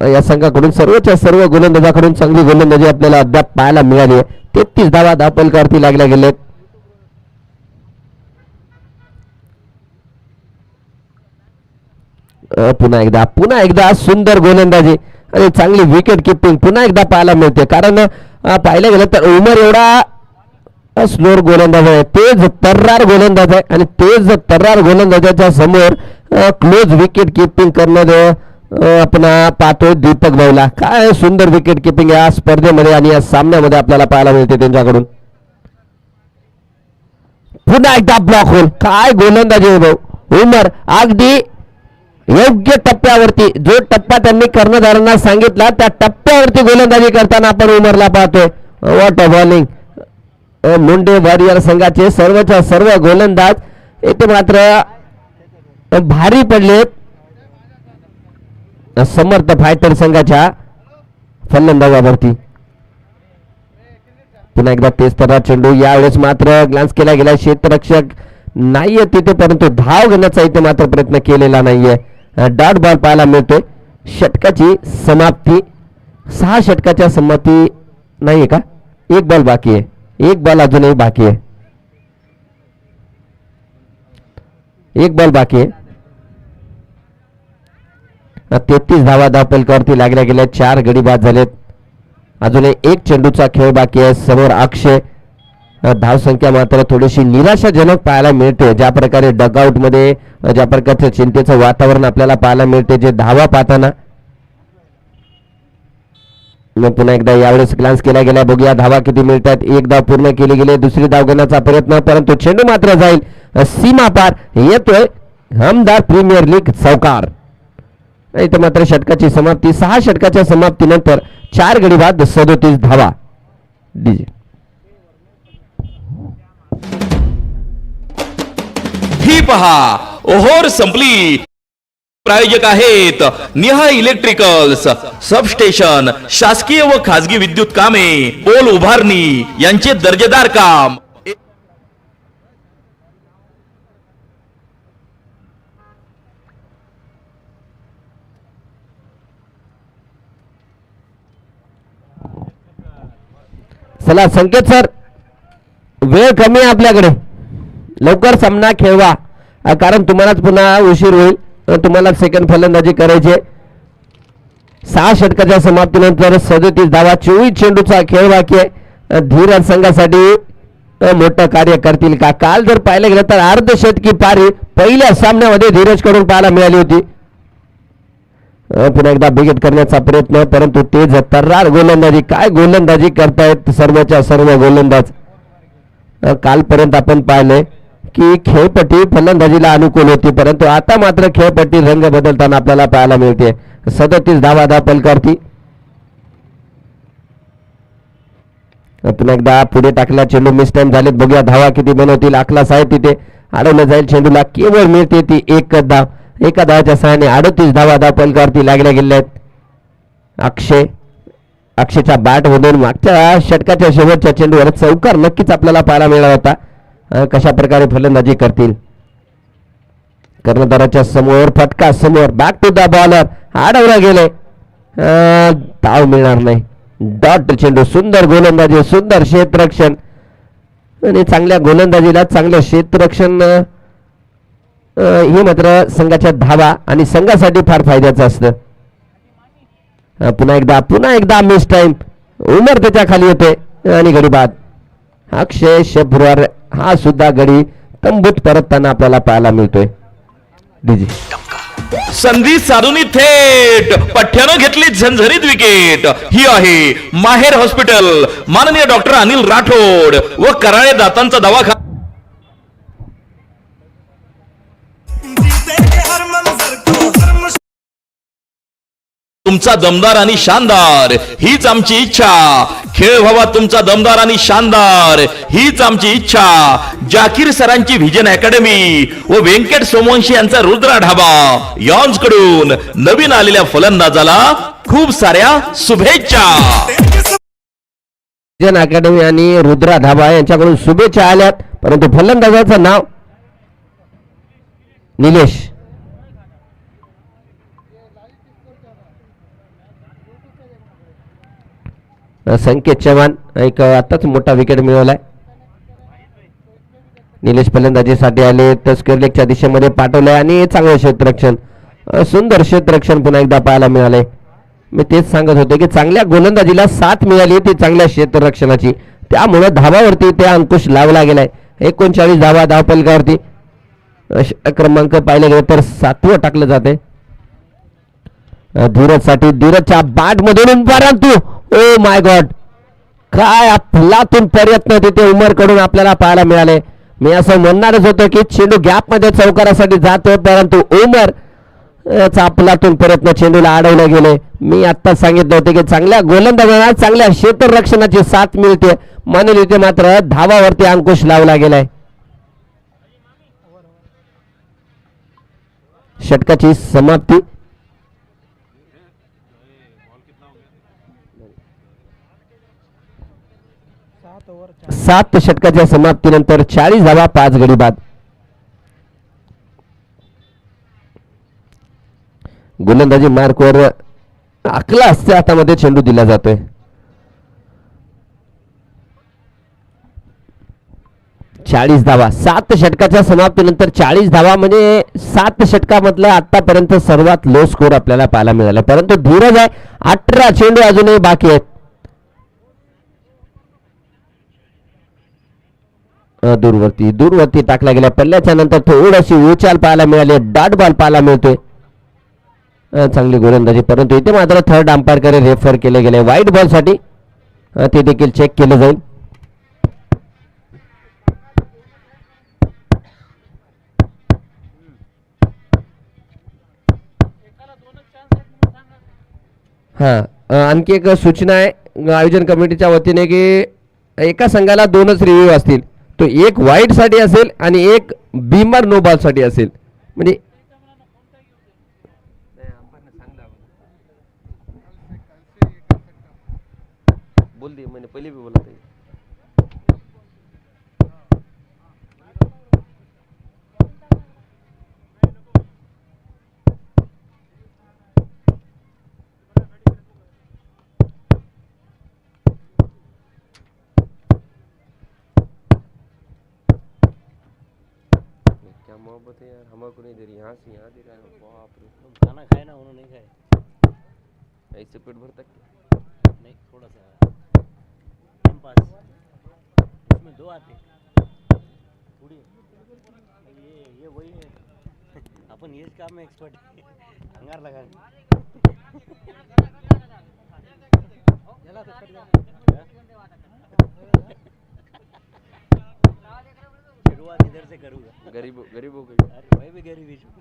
या संघाकडून सर्वच्या सर्व गोलंदाजाकडून चांगली गोलंदाजी आपल्याला अद्याप पाहायला मिळाली आहे. 33 धावा धापलकावरती लागल्या गेलेत. पुन्हा एकदा सुंदर गोलंदाजी आणि चांगली विकेट किपिंग पुन्हा एकदा पाहायला मिळते. कारण पाहिलं गेलं तर उमर एवढा स्लोअर गोलंदाज आहे. तेज तर्रार गोलंदाज आहे आणि तेज तर्रार गोलंदाजाच्या समोर क्लोज विकेट किपिंग करणारे आपण पाहतोय दीपक भाऊला. काय सुंदर विकेट किपिंग या स्पर्धेमध्ये आणि या सामन्यामध्ये आपल्याला पाहायला मिळते त्यांच्याकडून. पुन्हा एकदा ब्लॉक होल. काय गोलंदाजी आहे भाऊ. उमर अगदी योग्य टप्प्यावरती जो टप्पा त्यांनी कर्णधारांना सांगितला त्या टप्प्यावरती गोलंदाजी करताना आपण उमरला पाहतोय. What a bowling. Munde warrior संघाचे सर्वच्या सर्व गोलंदाज येथे मात्र भारी पडलेत समर्थ फायटर संघाच्या फलंदाजावरती. पुन्हा एकदा तेज तर्रार चेंडू. यावेळेस मात्र ग्लान्स केला गेला. क्षेत्ररक्षक नाहीये तिथे परंतु धाव घेण्याचा इथे मात्र प्रयत्न केलेला नाहीये. डॉट बॉल पाहायला मिळतोय. षटकाची समाप्ती. 6 षटकाच्या समाप्ती नाहीये का. एक बॉल बाकी आहे. एक बॉल अजूनही बाकी आहे. 33 धावा धापलकावरती लागल्या गेल्या. 4 गडी बाद झालेत. अजूनही एक चेंडूचा खेळ बाकी आहे. समोर अक्षय. धावसंख्या मात्र थोडीशी निराशाजनक पाहायला मिळते. ज्या प्रकारे डगआउट मध्ये ज्या प्रकारचं चिंतेचं वातावरण आपल्याला पाहायला मिळते जे धावा पाहताना. मग पुन्हा एकदा यावेळेस ग्लान्स केला गेला. बघूया धावा किती मिळतात. एक धाव पूर्ण केली गेली. दुसरी धाव घेण्याचा प्रयत्न परंतु चेंडू मात्र जाईल सीमा पार. येतोय हमदार प्रीमियर लीग चौकार. इथे मात्र षटकाची समाप्ती. 6 षटकाच्या समाप्तीनंतर 4 गडी बाद 37 धावा. डीजे ही पहा ओहोर संपली. प्रायोजक आहेत निहा इलेक्ट्रिकल्स. सबस्टेशन शासकीय व खासगी विद्युत कामे पोल उभारणी यांचे दर्जेदार काम. चला संकेत सर वेळ कमी आहे आपल्याकडे. लवकर सामना खेळवा कारण तुम्हालाच पुन्हा उशीर होईल. तुम्हाला सेकंड फलंदाजी करायची. 6 षटकाच्या समाप्तीनंतर 37 धावा. 24 चेंडूचा खेळ बाकी आहे. धीरज संघासाठी मोठं कार्य करतील का. काल जर पाहिलं गेलं तर अर्धशतकी पारी पहिल्या सामन्यामध्ये धीरज कडून पाहायला मिळाली होती. पुन्हा एकदा विकेट करण्याचा प्रयत्न परंतु तेज तर्रार गोलंदाजी. काय गोलंदाजी करतायत सर्वच्या सर्व गोलंदाज. कालपर्यंत आपण पाहिले की खेळपट्टी फलंदाजीला अनुकूल होती परंतु आता मात्र खेळपट्टी रंग बदलताना आपल्याला पाहायला मिळते. 37 धावा धापलकावरती. पुन्हा एकदा पुढे टाकला चेंडू. मिस टाइम झालेत. बघूया धावा किती बनवतील. आखलास आहे तिथे. अडवलं जाईल चेंडूला. केवळ मिळते ती एक धाव. एका धावाच्या सहाय्याने 38 धावा धापलकावरती लागल्या गेल्या आहेत. अक्षयच्या बॅट मधून मागच्या षटकाच्या शेवटच्या चेंडूवर चौकार नक्कीच आपल्याला पाहायला मिळाला होता. कशा प्रकारे फलंदाजी करतील. कर्णधाराच्या समोर फटका. समोर बॅक टू द बॉलर. अडवला गेले. धाव मिळणार नाही. डॉट चेंडू. सुंदर गोलंदाजी. सुंदर क्षेत्ररक्षण आणि चांगल्या गोलंदाजीला चांगलं क्षेत्ररक्षण हे मात्र संघाच्या धावा आणि संघासाठी फार फायद्याचं असतं. पुन्हा एकदा मिस टाइम. उमर त्याच्या खाली होते आणि गडी बाद. अक्षय शेपुरार हा सुद्धा गडी तंबूत परतताना आपल्याला पाहायला मिळतोय. डीजे संधी साधून थेट पठ्ठ्यानं घेतली झंझरीत विकेट. ही आहे माहेर हॉस्पिटल. माननीय डॉक्टर अनिल राठोड व कराळे दातांचा दवाखाना. हर मंजर को तुमचा दमदार आणि शानदार हीच आमची इच्छा. खेळ व्हावा तुमचा दमदार आणि शानदार हीच आमची इच्छा. जाकीर सरांची व्हिजन अकॅडमी व व्यंकट सोमवंशी यांचा रुद्रा ढाबा यांकडून नवीन आलेल्या फलंदाजाला खूप साऱ्या शुभेच्छा. जन अकॅडमी आणि रुद्रा धाबा यांच्याकडून शुभेच्छा आल्यात, परंतु फलंदाजाचं नाव निलेश. संकेत चव्हाण एक आताच मोठा विकेट मिळवलाय. निलेश फलंदाजीसाठी आले, तस्कर लेगच्या दिशेमध्ये पाठवले आणि चांगलं क्षेत्ररक्षण, सुंदर क्षेत्ररक्षण पुन्हा एकदा पाहायला मिळाले. मी तेच सांगत होते की चांगल्या गोलंदाजीला साथ मिळाली ती चांगल्या क्षेत्ररक्षणाची, त्यामुळे धावावरती ते अंकुश लावला गेलाय. 39 धावा धावपलकावरती. क्रमांक पाहिले गेले तर 7वं टाकलं जाते. धीरजसाठी धीरजच्या बॅट मधून परंतु ओ माय गॉड, काय अफलातून प्रयत्न तिथे उमर कडून आपल्याला पाहायला मिळाले. मी असं म्हणणारच होतो की चेंडू गॅप मध्ये चौकारासाठी जातो, परंतु उमर अफलातून प्रयत्न, चेंडूला अडवले गेले. मी आता सांगितलं होते की चांगल्या गोलंदाजांना चांगल्या क्षेत्ररक्षणाची साथ मिळते, म्हणून इथे मात्र धावावरती अंकुश लावला गेलाय. षटकाची समाप्ती. 7 षटकाच्या समाप्तीनंतर 40 धावा 5 गडी बाद. गोलंदाजी मार्कवर अकला असते हातामध्ये चेंडू दिला जातोय. चाळीस धावा 7 षटकाच्या समाप्तीनंतर 40 धावा म्हणजे 7 षटकामधला आतापर्यंत सर्वात लो स्कोर आपल्याला पाहायला मिळाला. परंतु धीरज आहे, 18 चेंडू अजूनही बाकी आहेत. दूरवरती टाकला गेला. पल्ल्याच्या नंतर थोडीशी उचाल पाहायला मिळाली, डॉट बॉल पाहायला मिळतोय. चांगली गोलंदाजी, परंतु इथे मात्र थर्ड अंपायरकडे रेफर केले गेले व्हाईट बॉल साठी. ते देखील चेक केलं जाईल. आणखी एक सूचना आहे आयोजन कमिटीच्या वतीने की एका संघाला 2च रिव्ह्यू असतील. तो एक वाईट साठी असेल आणि एक बीमर नो बॉल साठी असेल. म्हणजे पहिली बोलत क्या मोहब्बत है यार, हमारे को नहीं दे रही, यहाँ से यहाँ दे रहा है. बाप रे, खाना खाए ना, उन्होंने नहीं खाए. ऐसे पेट भरता नहीं, थोड़ा सा टाइम पास. उसमें 2 आते थोड़ी. ये वही है. अपन ये काम में एक्सपर्ट है. अंगार लगा शुरुआत इधर से करूँगा. गरीब हो गई. अरे मैं भी गरीब ही हूँ.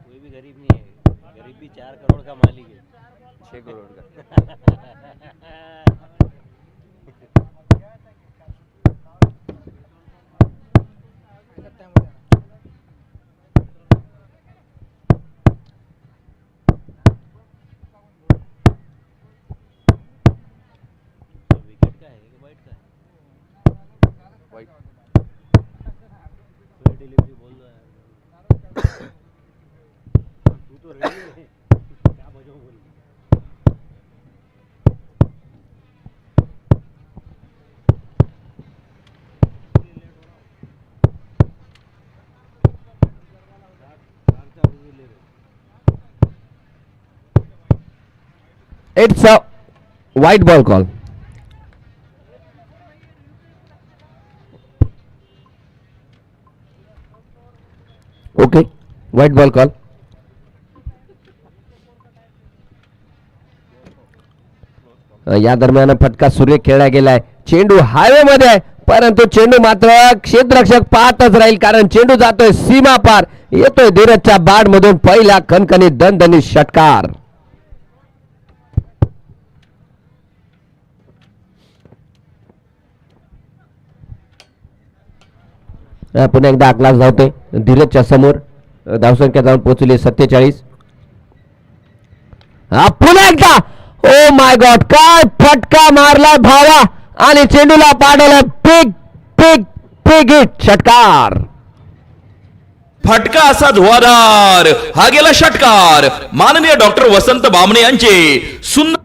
कोई भी गरीब नहीं है. गरीब भी 4 करोड़ का मालिक है. 6 करोड़ का. विकेट का है कि वाइट का है? वाइट. डिलीवरी बोल रहा है. तू तो रेडी है. क्या बजाऊं बोल. It's a white ball call. Okay, white ball call. या दरम्यान फटका सूर्य खेळला गेलाय. चेंडू हायवे मध्ये आहे, परंतु चेंडू मात्र क्षेत्ररक्षक पाहतच राहील, कारण चेंडू जातोय सीमा पार. येतोय धीरजच्या बॅट मधून पहिला कणकणी दणदणीत षटकार. पुन्हा एकदा आकलास धावतोय धीरजच्या समोर. धावसंख्या जाऊन पोहोचली 47. पुन्हा एकदा ओ माय गॉड काय फटका मारलाय भावा आणि चेंडूला पाडवलाय. बिग बिग बिग हिट षटकार. फटका असा धुवाधार हा गेला षटकार. माननीय डॉक्टर वसंत बामणे यांचे सुंदर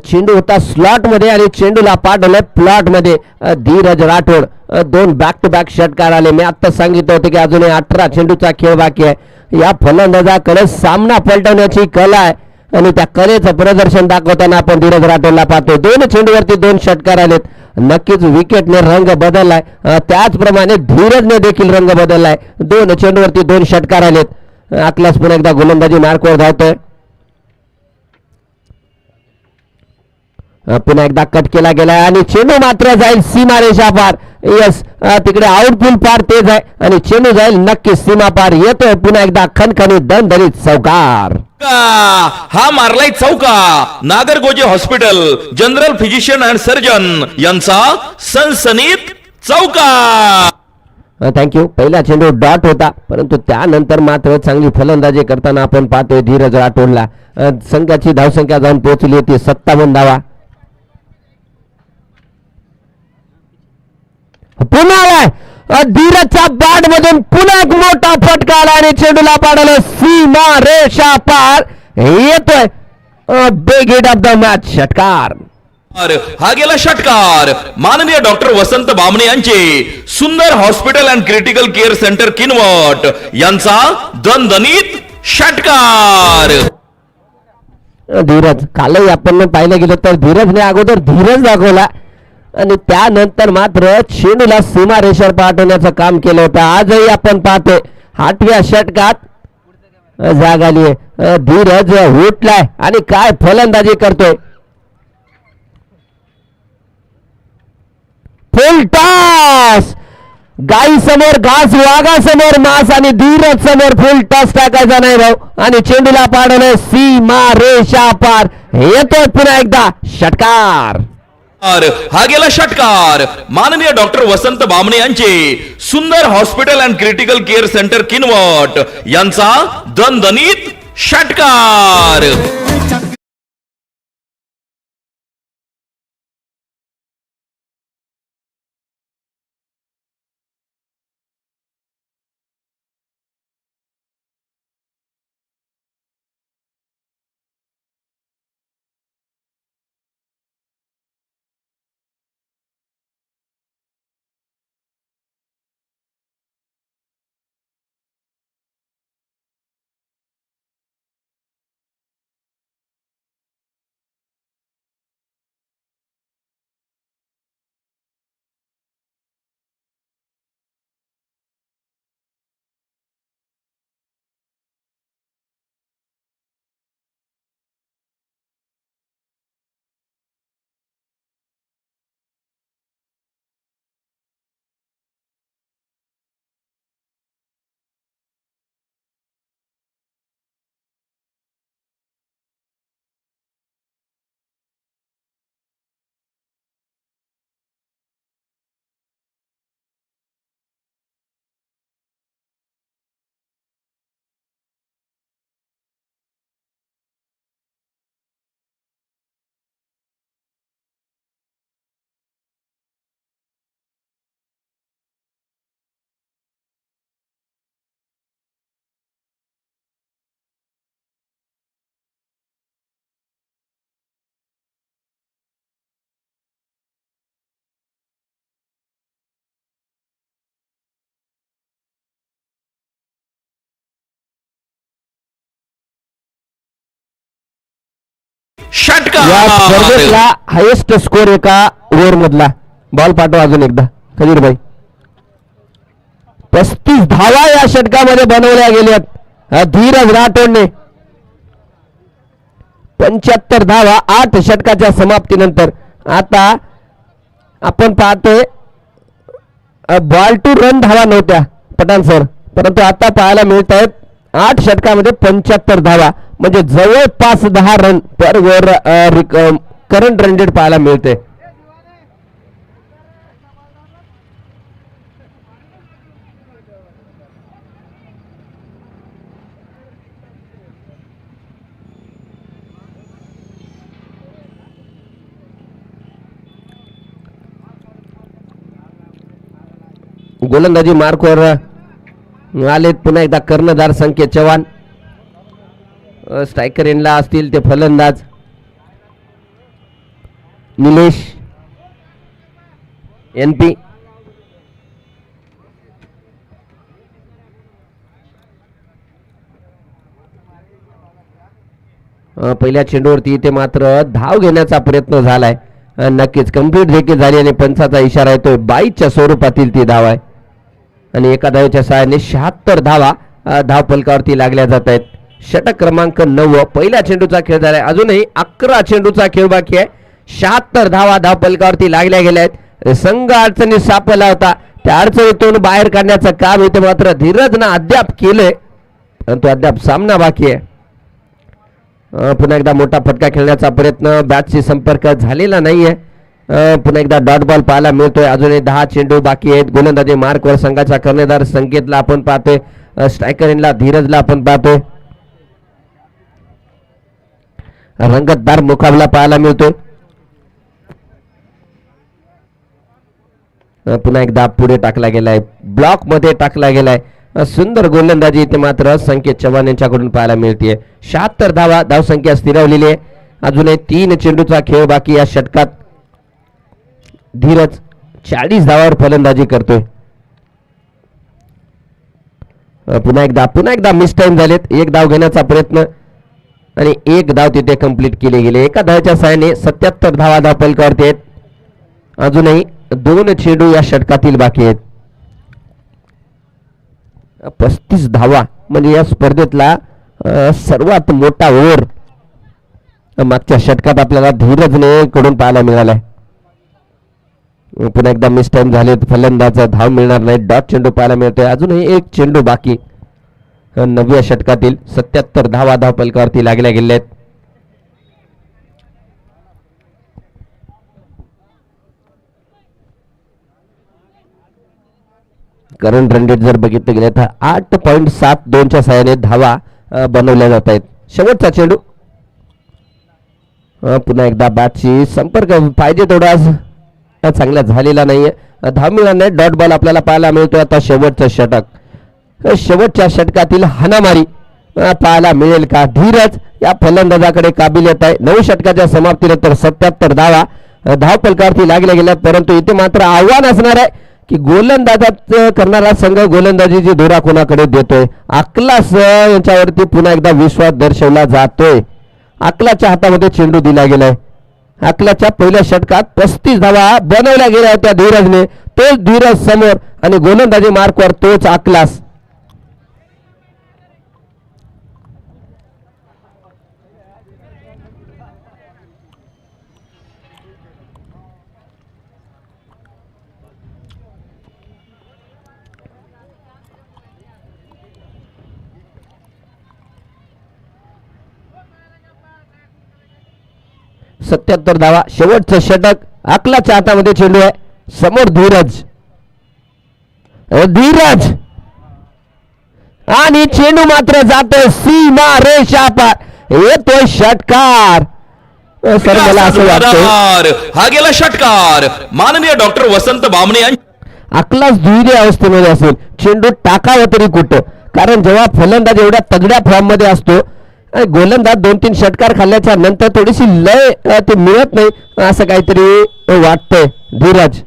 चेंडू होता स्लॉट मध्ये आणि चेंडूला पाठवलंय प्लॉट मध्ये. Dheeraj Rathod 2 back to back षटकार आले. मी आता सांगितलं होतं की अजूनही 18 चेंडूचा खेळ बाकी आहे. या फलंदाजाकडे सामना पलटवण्याची कला आहे आणि त्या कलेचं प्रदर्शन दाखवताना आपण धीरज राठोडला पाहतो. 2 चेंडूवरती 2 षटकार आलेत. नक्कीच विकेटने रंग बदललाय. त्याचप्रमाणे धीरजने देखील रंग बदललाय. 2 चेंडूवरती 2 षटकार आलेत. आकलास पुन्हा एकदा गोलंदाजी मार्कवर धावतोय. पुन्हा एकदा कट केला गेलाय आणि चेंडू मात्र जाईल सीमारेषा पार. यस तिकडे आउटफुल पार तेज आहे आणि चेंडू जाईल नक्कीच सीमा पार. येतोय पुन्हा एकदा खणखणीत दणदणीत चौकार. हा मारलाय चौका. Nagargoje hospital general physician and surgeon यांचा सनसनीत चौका. थँक्यू. पहिला चेंडू डॉट होता परंतु त्यानंतर मात्र चांगली फलंदाजी करताना आपण पाहतोय धीरज राठोडला. संघाची धावसंख्या जाऊन पोहोचली होती 57 धावा. पुन्हा आलाय धीरजच्या बॅट मधून पुन्हा एक मोठा फटका आला आणि चेंडूला पाडलं सीमा रेषा पार. येतोय big hit of the match षटकार. हा गेला षटकार. माननीय डॉक्टर वसंत बामणे यांचे सुंदर hospital and critical care centre Kinwat यांचा दणदणीत षटकार. धीरज कालही आपण पाहिलं गेलं तर धीरजने अगोदर धीरज दाखवला आणि त्यानंतर मात्र चेंडूला सीमा रेषेवर पाठवण्याचं काम केलं होतं. आजही आपण पाहतोय 8व्या षटकात जाग आलीये. धीरज उठलाय आणि काय फलंदाजी करतोय. फुल टॉस. गाई समोर घास, वाघा समोर मांस आणि धीरज समोर फुल टॉस टाकायचा नाही भाऊ. आणि चेंडूला पाडवलंय सीमा रेषा पार. येतोय पुन्हा एकदा षटकार. हा गेला षटकार. माननीय डॉक्टर वसंत बामणे यांचे सुंदर hospital and critical care centre Kinwat यांचा दणदणीत षटकार. या स्पर्धेतला हायेस्ट स्कोर एका ओव्हर मधला. बॉल पाठवा अजून एकदा खजीर भाई. 35 धावा या षटकामध्ये बनवल्या गेल्यात धीरज राठोडने. 75 धावा 8 षटकाच्या समाप्तीनंतर. आता आपण पाहतोय बॉल टू रन धावा नव्हत्या पठाण सर. परंतु आता पाहायला मिळत आहेत 8 षटकामध्ये 75 धावा, म्हणजे जवळपास 10 रन पर ओव्हर करंट रन रेट पाहायला मिळते. गोलंदाजी मार्कवर आलेत पुन्हा एकदा कर्णधार संकेत चव्हाण. स्ट्रायकर एंडला असतील ते फलंदाज निलेश NP. पहिल्या चेंडूवरती इथे मात्र धाव घेण्याचा प्रयत्न झालाय. नक्कीच कंप्लीट देखील झाली आणि पंचाचा इशारा येतोय. 22च्या स्वरूपातील ती धाव आहे आणि एका धावेच्या सहाय्याने 76 धावा धाव फलकावरती लागल्या जात आहेत. षटक क्रमांक 9 पहिल्या चेंडूचा खेळ झालाय. अजूनही 11 चेंडूचा खेळ बाकी आहे. 76 धावा धाव फलकावरती लागल्या गेल्या आहेत. संघ अडचणीत सापडला होता, त्या अडचणीतून बाहेर काढण्याचं काम इथे मात्र धीरजनं अद्याप केलंय, परंतु अद्याप सामना बाकी आहे. पुन्हा एकदा मोठा फटका खेळण्याचा प्रयत्न, बॅटशी संपर्क झालेला नाहीये. पुन्हा एकदा डॉट बॉल पाहायला मिळतोय. अजूनही 10 चेंडू बाकी आहेत. गोलंदाजी मार्कवर संघाचा कर्णधार संकेतला आपण पाहतोय, स्ट्रायकर एंडला धीरजला आपण पाहतोय. रंगतदार मुकाबला पाहायला मिळतोय. पुन्हा एकदा पुढे टाकला गेलाय, ब्लॉक मध्ये टाकला गेलाय. सुंदर गोलंदाजी इथे मात्र संकेत चव्हाण यांच्याकडून पाहायला मिळते. 76 धावा धावसंख्या स्थिरावलेली आहे. अजूनही 3 चेंडूचा खेळ बाकी या षटकात. धीरज 40 धावावर फलंदाजी करतोय. पुन्हा एकदा मिस टाइम झालेत. एक धाव घेण्याचा प्रयत्न आणि एक धाव तिथे कंप्लीट केले गेले. एका धावाच्या सहाय्याने 77 धावा धाव फलकावरती आहेत. अजूनही 2 चेंडू या षटकातील बाकी आहेत. 35 धावा म्हणजे या स्पर्धेतला सर्वात मोठा ओव्हर मागच्या षटकात आपल्याला धीरजने कडून पाहायला मिळालाय. पुन्हा एकदा मिस टाइम झाले, फलंदाज धाव मिळणार नाही. डॉट चेंडू पाहायला मिळतोय. अजूनही एक चेंडू बाकी. 9व्या षटकातील 77 धावा धाव फलकावरती लागल्या गेल्या आहेत. करंट रन रेट जर बघितलं गेलं तर 8.72 च्या सहाय्याने धावा बनवल्या जात आहेत. शेवटचा चेंडू. पुन्हा एकदा बॅटशी संपर्क पाहिजे तेवढा चांगला झालेला नाहीये. धाव मिळणार नाही. डॉट बॉल आपल्याला पाहायला मिळतोय. आता शेवटचं षटक. शेवटच्या षटकातील हाणामारी पाहायला मिळेल का? धीरज या फलंदाजाकडे काबिलियत आहे. 9 षटकाच्या समाप्तीनंतर 77 धावा धाव फलकावरती लागल्या गेल्या, परंतु इथे मात्र आव्हान असणार आहे की गोलंदाजात करणारा संघ गोलंदाजीची धुरा कोणाकडे देतोय. अकलास यांच्यावरती पुन्हा एकदा विश्वास दर्शवला जातोय. अकलाच्या हातामध्ये चेंडू दिला गेलाय. अकलाच्या पहिल्या षटकात 35 धावा बनवल्या गेल्या होत्या धीरजने. तोच धीरज समोर आणि गोलंदाजी मार्कवर तोच अकलास. सत्याहत्तर धावा. शेवटचं षटक. अकलाच्या हातामध्ये चेंडू आहे. समोर धीरज. धीरज आणि चेंडू मात्र जातोय सीमा रेषा पार. येतोय षटकार. सर मला असं वाटतं हा गेला षटकार. माननीय डॉक्टर वसंत बामणे यांच्या अकलास दुहेरी अवस्थेमध्ये असेल. चेंडू टाकावा तरी कुठं, कारण जेव्हा फलंदाज एवढ्या तगड्या फॉर्म मध्ये असतो, गोलंदाज 2-3 षटकार खाल्ल्याच्या नंतर थोडीशी लय ते मिळत नाही असं काहीतरी वाटतंय. धीरज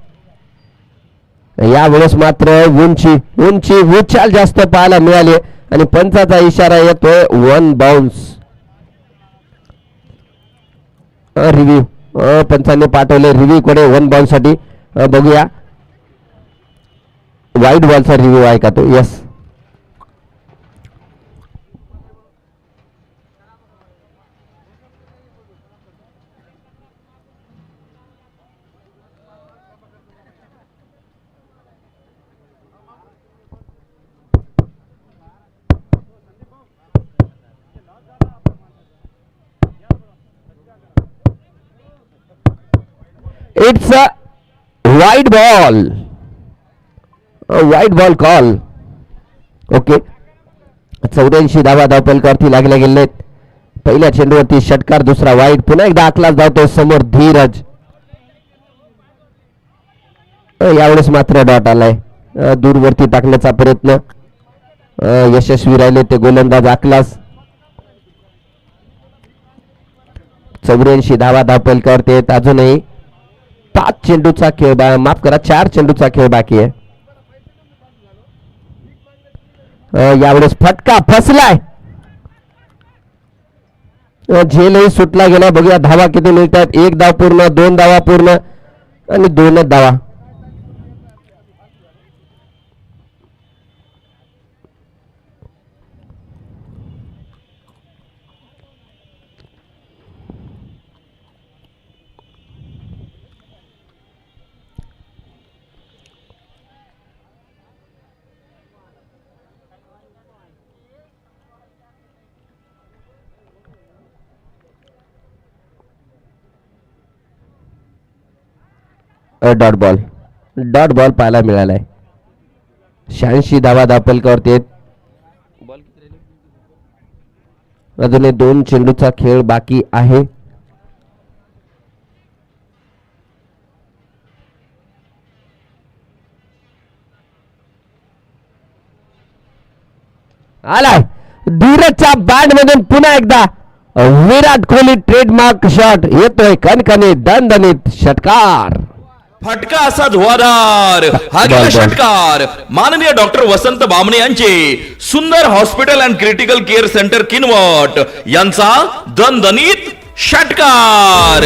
यावेळेस मात्र उंची उछाल जास्त पाहायला मिळाली आणि पंचाचा इशारा येतोय 1 बाउन्स. रिव्ह्यू पंचांनी पाठवले रिव्ह्यू कडे 1 बाउन्स साठी. बघूया वाईड बॉलचा रिव्ह्यू आहे का तो. Yes. It's a wide ball call. Okay, 84 धावा धावपलकावरती लागल्या गेलेत. पहिल्या चेंडूवरती षटकार, दुसरा वाईड. पुन्हा एकदा आकलाच धावतो समोर धीरज. यावेळेस मात्र डॉट आलाय. दूरवरती टाकण्याचा प्रयत्न यशस्वी राहिले ते गोलंदाज आकलास. 84 धावा धावपलकावरती आहेत. अजूनही 5 चेंडूचा खेळ, माफ करा 4 चेंडूचा खेळ बाकी आहे. यावेळेस फटका फसलाय. झेलही सुटला गेला. बघूया धावा किती मिळतात. 1 धाव पूर्ण, 2 धावा पूर्ण आणि 2च धावा. डॉट बॉल पाहायला मिळालाय. 86 धावा धावपलकावरती आहेत. अजूनही 2 चेंडूचा खेळ बाकी आहे. आलाय धीरजच्या बॅट मधून पुन्हा एकदा विराट कोहली ट्रेडमार्क शॉट येतोय. कणकणीत दणदणीत षटकार. फटका असा धुवाधार हा गेला बॉल. षटकार. माननीय डॉक्टर वसंत बामणे यांचे सुंदर hospital and critical care centre Kinwat यांचा दणदणीत षटकार.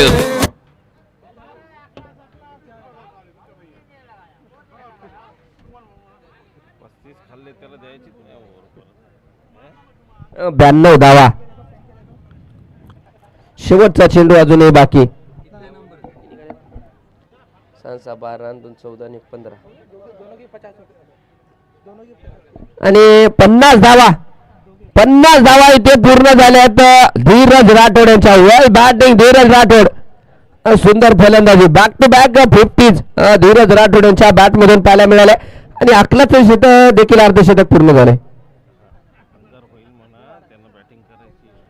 खाल्ले त्याला द्यायची 92 धावा. शेवटचा चेंडू अजूनही बाकी. 12 2 14 आणि 15 आणि 50 धावा. 50 धावा इथे पूर्ण झाल्यात. धीरज राठोड यांच्या वेल बॅटिंग. धीरज राठोड सुंदर फलंदाजी. Back to back 50s Dheeraj Rathod यांच्या बॅट मधून पाहायला मिळाले आणि अकलाचे शतक देखील अर्धशतक पूर्ण झाले.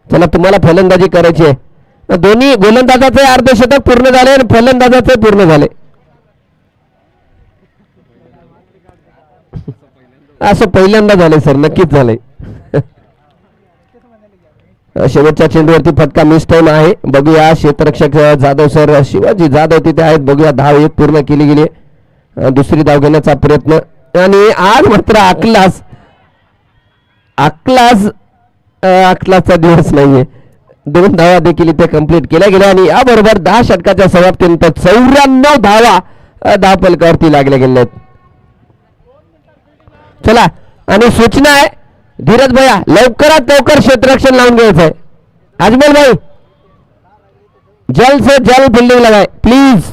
चला तुम्हाला फलंदाजी करायची आहे. दोन्ही गोलंदाजाचे अर्धशतक पूर्ण झाले आणि फलंदाजाचे पूर्ण झाले. असं पहिल्यांदा झालंय सर, नक्कीच झालंय. शेवटच्या चेंडूवरती फटका मिस टाइम आहे. बघूया क्षेत्ररक्षक जाधव सर, शिवाजी जाधव तिथे आहेत. बघूया धाव 1 पूर्ण केली गेली. दुसरी धाव घेण्याचा प्रयत्न आणि आज मात्र अकलासचा दिवस नाहीये. 2 धावा देखील इथे कंप्लीट केल्या गेल्या आणि याबरोबर 10 षटकाच्या समाप्तीनंतर 94 धावा धावपलकावरती लागल्या गेल्या आहेत. चला आणि सूचना आहे धीरज भैया, लवकरात लवकर क्षेत्ररक्षण लावून घ्यायचं आहे. अजमल भाई जल्द से जल्द फील्डिंग लगाए प्लीज.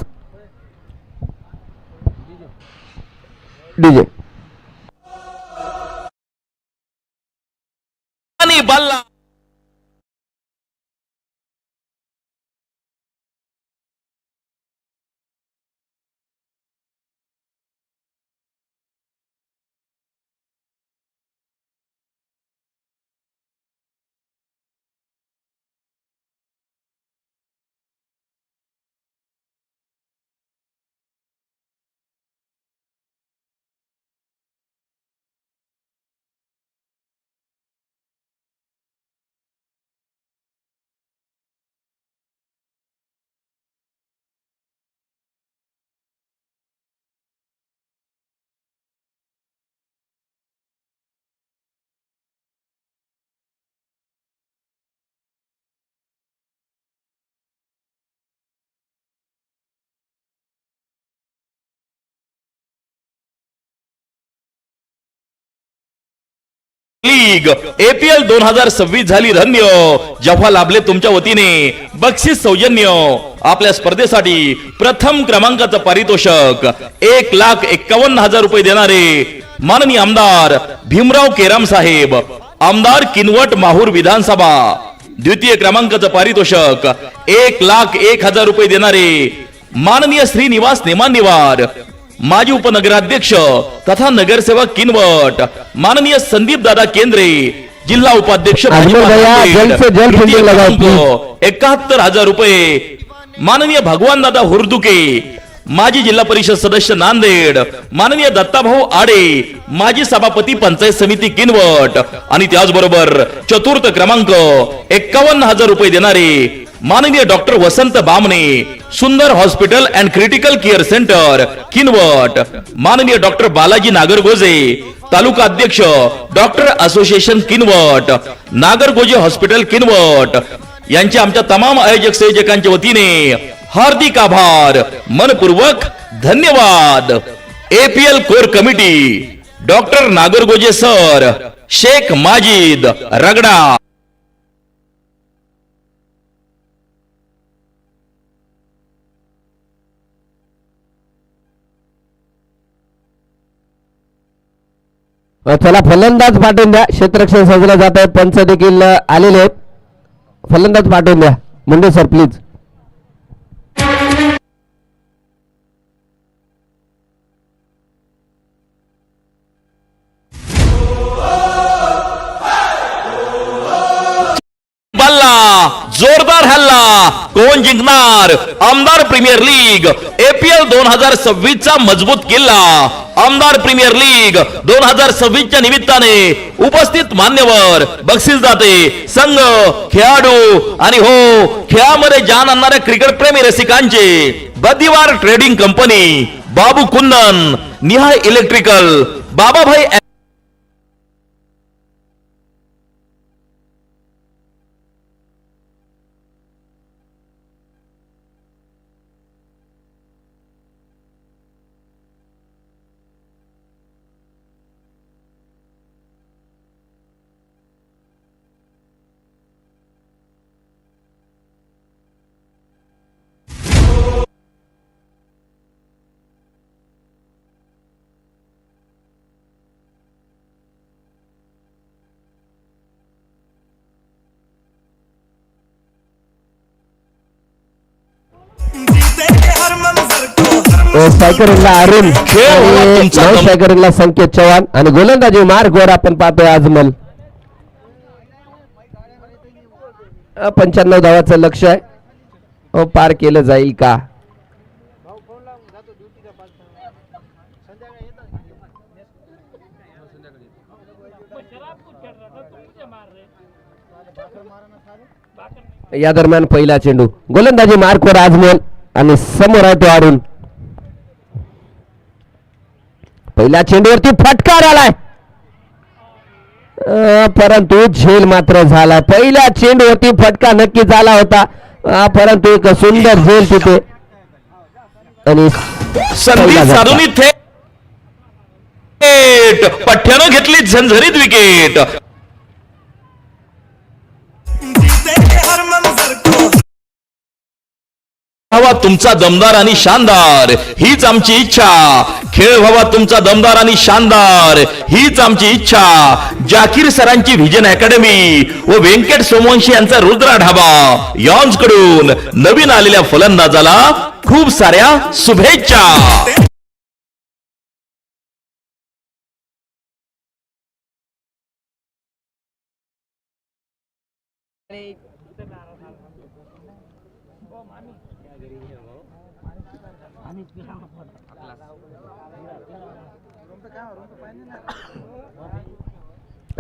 डीजे आणि बल्ला लीग APL 2026 झाली धन्य. जेव्हा लाभले तुमच्या वतीने बक्षीस सौजन्य. आपल्या स्पर्धेसाठी प्रथम क्रमांकाचं पारितोषक 1,51,000 रुपये देणारे माननीय आमदार भीमराव केराम साहेब, आमदार किनवट माहूर विधानसभा. द्वितीय क्रमांकाचं पारितोषक 1,01,000 रुपये देणारे माननीय श्रीनिवास नेमानिवार, माजी उपनगराध्यक्ष तथा नगरसेवक किनवट माननीय संदीप दादा केंद्रे, जिल्हा उपाध्यक्ष अजमेर भैया, जल्द से जल्द फिल्डिंग लगाओ, प्लीज। 71,000 रुपये माननीय भगवान दादा हुर्दुके, माजी जिल्हा परिषद सदस्य नांदेड माननीय दत्ताभाऊ आडे, माजी सभापती पंचायत समिती किनवट आणि त्याचबरोबर चतुर्थ क्रमांक 51,000 रुपये देणारे माननीय डॉक्टर वसंत बामणे, सुंदर hospital and critical care centre Kinwat, माननीय डॉक्टर बालाजी नागरगोजे, तालुका अध्यक्ष doctor association Kinwat, Nagargoje hospital Kinwat यांचे आमच्या तमाम आयोजक संयोजकांच्या वतीने हार्दिक आभार, मनपूर्वक धन्यवाद। APL core committee doctor Nagargoje sir, Shaikh Majid रगडा। चला फलंदाज पाठवून द्या, क्षेत्ररक्षण सजलं जात आहे, पंच देखील आलेले आहेत, फलंदाज पाठवून द्या मुंडे सर प्लीज। बल्ला जोरदार हल्ला, कोण जिंकणार? आमदार प्रीमियर लीग एपीएल 2026 चा मजबूत किल्ला। आमदार प्रीमियर लीग 2026 च्या निमित्ताने उपस्थित मान्यवर, बक्षीसदाते, संघ, खेळाडू आणि हो खेळामध्ये जान आणणाऱ्या क्रिकेट प्रेमी रसिकांचे बदिवार ट्रेडिंग कंपनी, बाबू कुंदन, निहाय इलेक्ट्रिकल, बाबाभाई स्ट्रायकरला अरुण, स्ट्रायकरला संकेत चव्हाण आणि गोलंदाजी मार्गवर आपण पाहतोय आजमल। 95 धावाचं लक्ष आहे, पार केलं जाईल का? या दरम्यान पहिला चेंडू, गोलंदाजी मार्कवर आजमल आणि समोर आहे तो अरुण। पहिल्या चेंडूवरती फटकार आलाय, परंतु झेल मात्र झाला। पहिल्या चेंडूवरती फटका नक्की झाला होता, परंतु एक सुंदर झेल तिथे आणि संदीप साधूनी थेट पठ्ठ्यानं घेतली झंझरीत विकेट। व्हावा तुमचा दमदार आणि शानदार, हीच आमची इच्छा। खेळ व्हावा तुमचा दमदार आणि शानदार, हीच आमची इच्छा। जाकीर सरांची व्हिजन अकॅडमी व व्यंकट सोमवंशी यांचा रुद्रा ढाबा यॉन्स कडून नवीन आलेल्या फलंदाजाला खूप साऱ्या शुभेच्छा।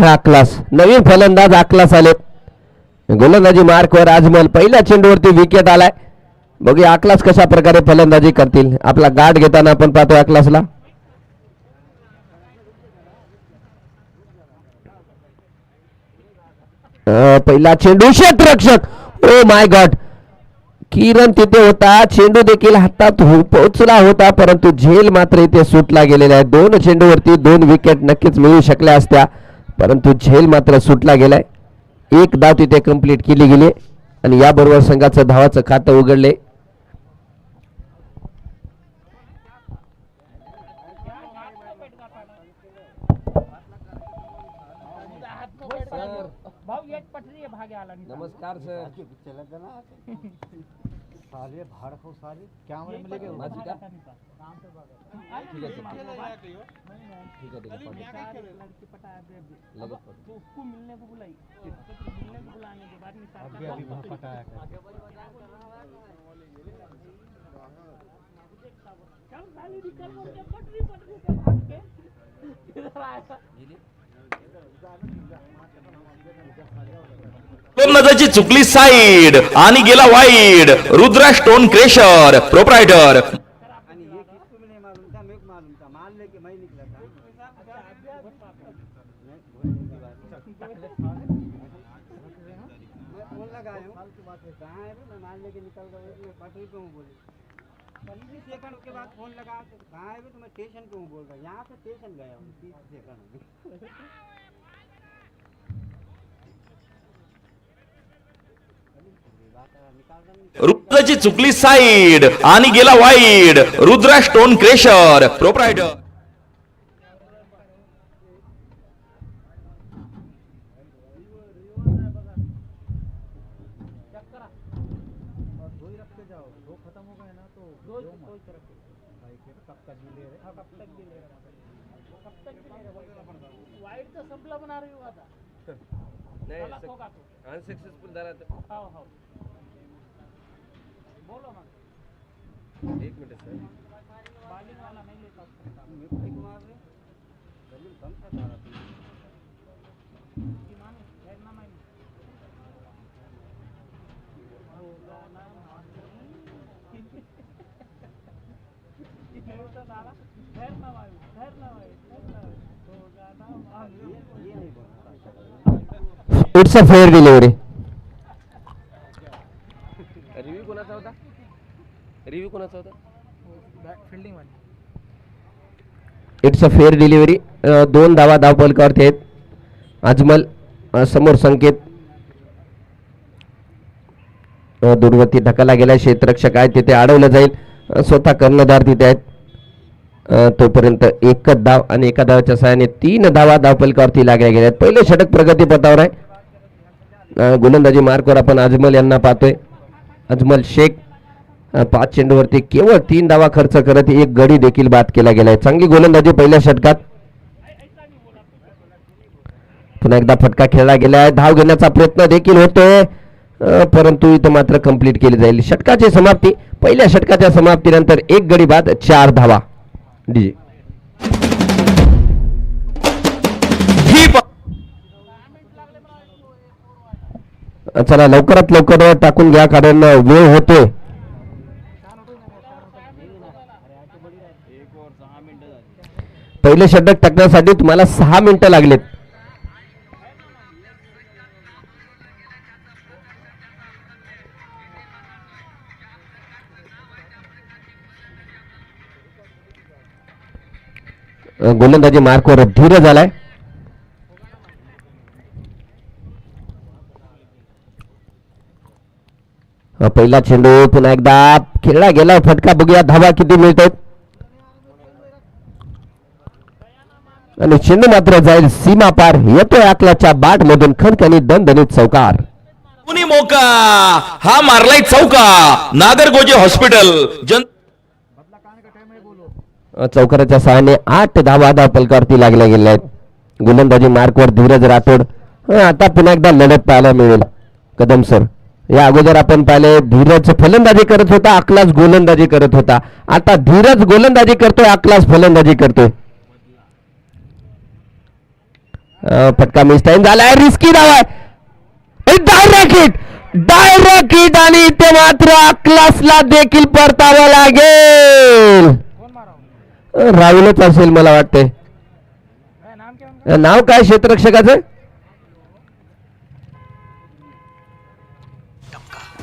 आकलास, नवीन फलंदाज आकलास आले। गोलंदाजी मार्कवर आजमल, पहिल्या चेंडूवरती विकेट आलाय। बघूया आकलास कशा प्रकारे फलंदाजी करतील। आपला गाठ घेताना आपण पाहतो आकलासला। पहिला चेंडू क्षेत्ररक्षक, ओ माय गॉड, किरण तिथे होता, चेंडू देखील हातात पोहोचला होता, परंतु झेल मात्र इथे सुटला गेलेला आहे। 2 चेंडूवरती 2 विकेट नक्कीच मिळू शकल्या असत्या, परंतु झेल मात्र सुटला गेलाय। 1 धाव तिथे कंप्लीट केली गेली आणि याबरोबर संघाचं धावाचं खातं उघडले। नमस्कार सर। साले भाड़ को साले कैमरे में लेके माझी का? ठीक है लगत पड़। तो उसको मिलने को बुलाई, मिलने को बुलाने के बाद निकाल अभी अभी वहाँ पटाया कर चल साली निकल बोल के पटरी पे भाग के इधर आया। गोलंदाजाची चुकली साईड आणि गेला wide. Rudra stone crusher proprietor. आणि ये किसको भी नहीं मालूम था, मेरे को मालूम था, मान ले कि मैं निकला था। मैं फोन लगाया हूँ, कहाँ है मैं मान ले कि निकल गया, मैं पटरी पे हूँ बोले। 30 सेकंड के बाद फोन लगा तो कहाँ है तो मैं स्टेशन पे हूँ बोल रहा, यहाँ से स्टेशन गया हूँ 30 सेकंड। रुद्राची चुकली साईड आणि गेला wide. Rudra stone crusher proprietor. वाईट तर संपला पण अरे आता अनसक्सेसफुल झाला तर हो हो बोलो मग. 1 मिनिट सर. बालिंग वाला नहीं लेता उसका. मेरे को एक मार रहे, जमीन कम सा था की माने ठहरना मैं होगा ना ठहरना भाई, ठहरना भाई, होगा ना ये नहीं बोलता। It's a fair delivery. Review कोणाचा होता? फील्डिंग वाली. It's a fair delivery. 2 धावा धावपलकावरती आहेत. अजमल समोर संकेत दूरवरती ढकलला गेला. क्षेत्ररक्षक आहे तिथे अडवलं जाईल. स्वतः कर्णधार तिथे आहेत. तोपर्यंत एकच धाव आणि एका धावाच्या सहाय्याने 3 धावा धावपलकावरती लागल्या गेल्या आहेत. पहिले षटक प्रगतीपथावर आहे. गोलंदाजी मार्कवर आपण अजमल यांना पाहतोय. अजमल शेख 5 चेंडूवरती केवळ 3 धावा खर्च करत 1 गडी देखील बाद केला गेलाय. चांगली गोलंदाजी पहिल्या षटकात. पुन्हा एकदा फटका खेळला गेलाय. धाव घेण्याचा प्रयत्न देखील होतोय परंतु इथं मात्र कंप्लीट केली जाईल. षटकाची समाप्ती. पहिल्या षटकाच्या समाप्तीनंतर 1 गडी बाद 4 धावा. डीजे ही चला लवकरात लवकर टाकून घ्या कारण वेळ होतोय. पहिले षटक टाकण्यासाठी तुम्हाला 6 मिनिटं लागलेत. गोलंदाजी मार्कवर धीरज आलाय. पहिला चेंडू पुन्हा एकदा खेळला गेला. फटका बघूया धावा किती मिळतात आणि चेंडू मात्र जाईल सीमा पार. येतोय आकलाच्या बाट मधून खणखणी दणदणीत चौकार. कुणी मोका हा मारलाय चौका. नागरगोजे हॉस्पिटल चौकाराच्या सहाय्याने 8 धावा धावपलकावरती लागल्या गेल्या आहेत. गोलंदाजी मार्कवर धीरज राठोड. आता पुन्हा एकदा लढत पाहायला मिळेल. कदम सर या अगोदर आपण पाहिले धीरज फलंदाजी करत होता, अकलास गोलंदाजी करत होता. आता धीरज गोलंदाजी करतोय, अकलास फलंदाजी करतोय. फटका मिस टाइम झालाय. रिस्की धाव आहे. डायरेक्ट हिट आणि इथे मात्र अकलासला देखील परतावं लागेल. राहुलच असेल मला वाटते. नाव काय क्षेत्ररक्षकाचं?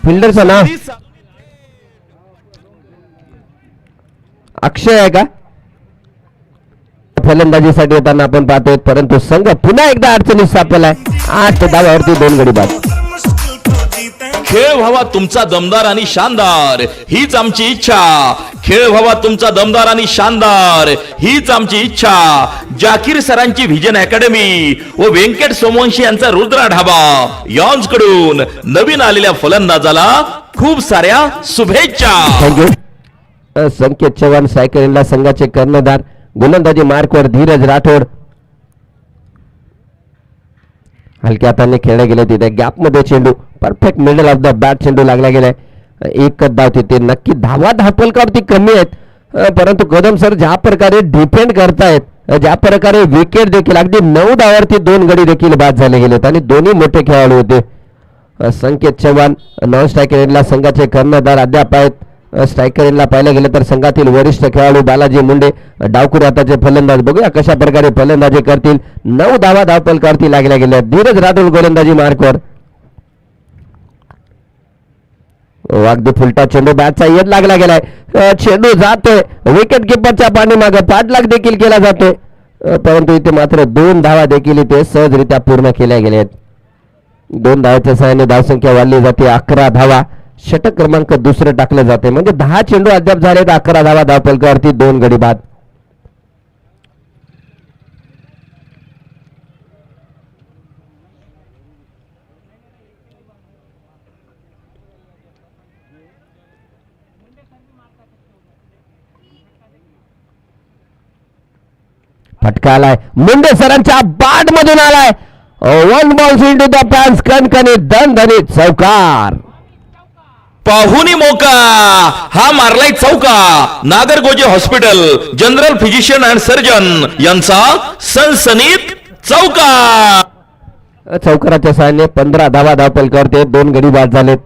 फिल्डरचं नाव अक्षय आहे का? फलंदाजीसाठी येताना आपण पाहतोय परंतु संघ पुन्हा एकदा अडचणीत सापडलाय. 8 धावावरती 2 गडी बाद. खेळ व्हावा तुमचा दमदार आणि शानदार हीच आमची इच्छा. खेळ व्हावा तुमचा दमदार आणि शानदार हीच आमची इच्छा. जाकीर सरांची व्हिजन अकॅडमी व व्यंकट सोमवंशी यांचा रुद्रा ढाबा यॉन्स कडून नवीन आलेल्या फलंदाजाला खूप साऱ्या शुभेच्छा. थँक्यू. संकेत चव्हाण सायकलला संघाचे कर्णधार. गोलंदाजी मार्कवर धीरज राठोड. हलक्या हाताने खेळले गेले तिथे गॅप मध्ये चेंडू perfect middle of the bat चेंडू लागला गेलाय. एकच धाव तिथे. नक्की धावा धापलकावरती कमी आहेत, परंतु कदम सर ज्या प्रकारे डिफेंड करतायत, ज्या प्रकारे विकेट देखील अगदी 9 धावावरती 2 गडी देखील बाद झाले गेलेत आणि दोन्ही मोठे खेळाडू होते. संकेत चव्हाण नॉन स्ट्रायकर एंडला संघाचे कर्णधार अद्याप आहेत. स्ट्रायकर एंडला पाहिलं गेलं तर संघातील वरिष्ठ खेळाडू बालाजी मुंडे डावखुरी हाताचे फलंदाज. बघूया कशा प्रकारे फलंदाजी करतील. 9 धावा धावपलकावरती लागल्या गेल्या. धीरज राठोड गोलंदाजी मार्कवर. अगदी फुलटा चेंडू बॅटचा येत लागला गेलाय. चेंडू जातोय विकेट किपरच्या पाठीमागे. पाठलाग देखील केला जातोय, परंतु इथे मात्र 2 धावा देखील इथे सहजरित्या पूर्ण केल्या गेल्या आहेत. 2 धावाच्या सहाय्याने धावसंख्या वाढली जाते. 11 धावा. षटक क्रमांक दुसरं टाकलं जाते. म्हणजे 10 चेंडू अद्याप झालेत. 11 धावा धावपलकावरती 2 गडी बाद. फटका आलाय. मुंडे सरांच्या बॅट मधून आलाय. 1 बॉल इंटू द फॅन्स. कणकणीत दणदणीत चौकार. पाहुणी मोका हा मारलाय चौका. Nagargoje hospital general physician and surgeon यांचा सनसनीत चौका. चौकाराच्या सहाय्याने 15 धावा धावपलकावरती 2 गडी बाद झालेत.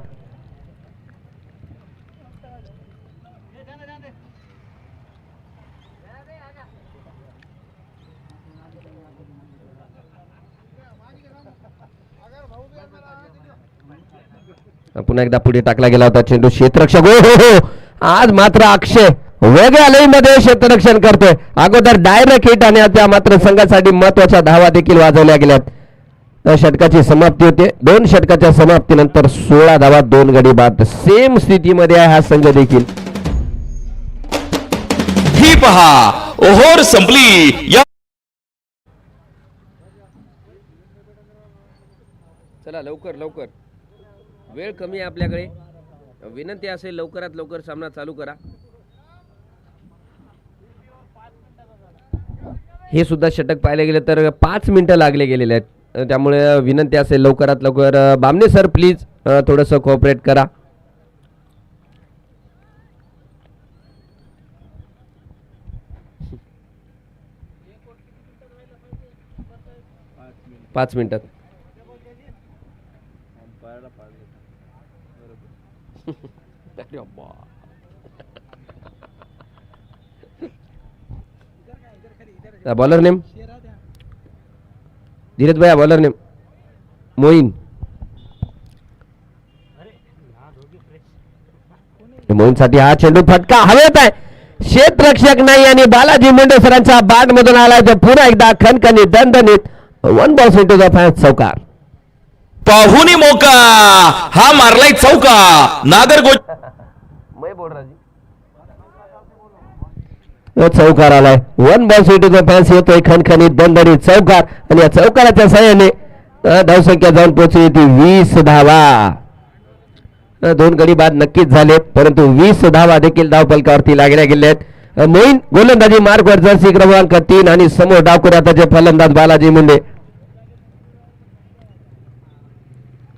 पुन्हा एकदा पुढे टाकला गेला होता चेंडू. क्षेत्ररक्षक हो. आज मात्र अक्षय वेगळ्या लयीमध्ये क्षेत्ररक्षण करतोय. अगोदर डायरेक्ट हिट आणि आता मात्र संघासाठी महत्वाच्या धावा देखील वाजवल्या गेल्यात. षटकाची समाप्ती होते. 2 षटकाच्या समाप्तीनंतर 16 धावा 2 गडी बाद. सेम स्थितीमध्ये आहे हा संघ देखील. ही पहा ओहोर संपली. या चला लवकर वेळ कमी आहे आपल्याकडे. विनंती असेल लवकरात लवकर सामना चालू करा. हे सुद्धा षटक पाहायला गेलं तर 5 मिनिटं लागले गेलेले आहेत. त्यामुळे विनंती असेल लवकरात लवकर. बामणे सर प्लीज थोडंसं कोऑपरेट करा. पाच मिनिटात. बॉलर नेम धीरज भैया. Bowler name Moin. मोईनसाठी हा चेंडू फटका हवेत आहे. क्षेत्ररक्षक नाही आणि बालाजी मुंडे सरांच्या बॅट मधून आलाय. तर पुन्हा एकदा खणखणीत दणदणीत 1 बॉल इंटू द फॅन्स चौकार. पाहुणी मोका हा मारलाय चौका. नागरगोजे चौकार आलाय. 1 बॉल इंटू द फॅन्स येतोय खणखणीत दणदणीत चौकार. आणि या चौकाराच्या सहाय्याने धावसंख्या जाऊन पोहोचली ती 20 धावा. 2 गडी बाद नक्कीच झालेत, परंतु 20 धावा देखील धावपलकावरती लागल्या गेल्या आहेत. मोईन गोलंदाजी मार्कवर जर्सी क्रमांक 3 आणि समोर डावखुऱ्याचे फलंदाज बालाजी मुंडे.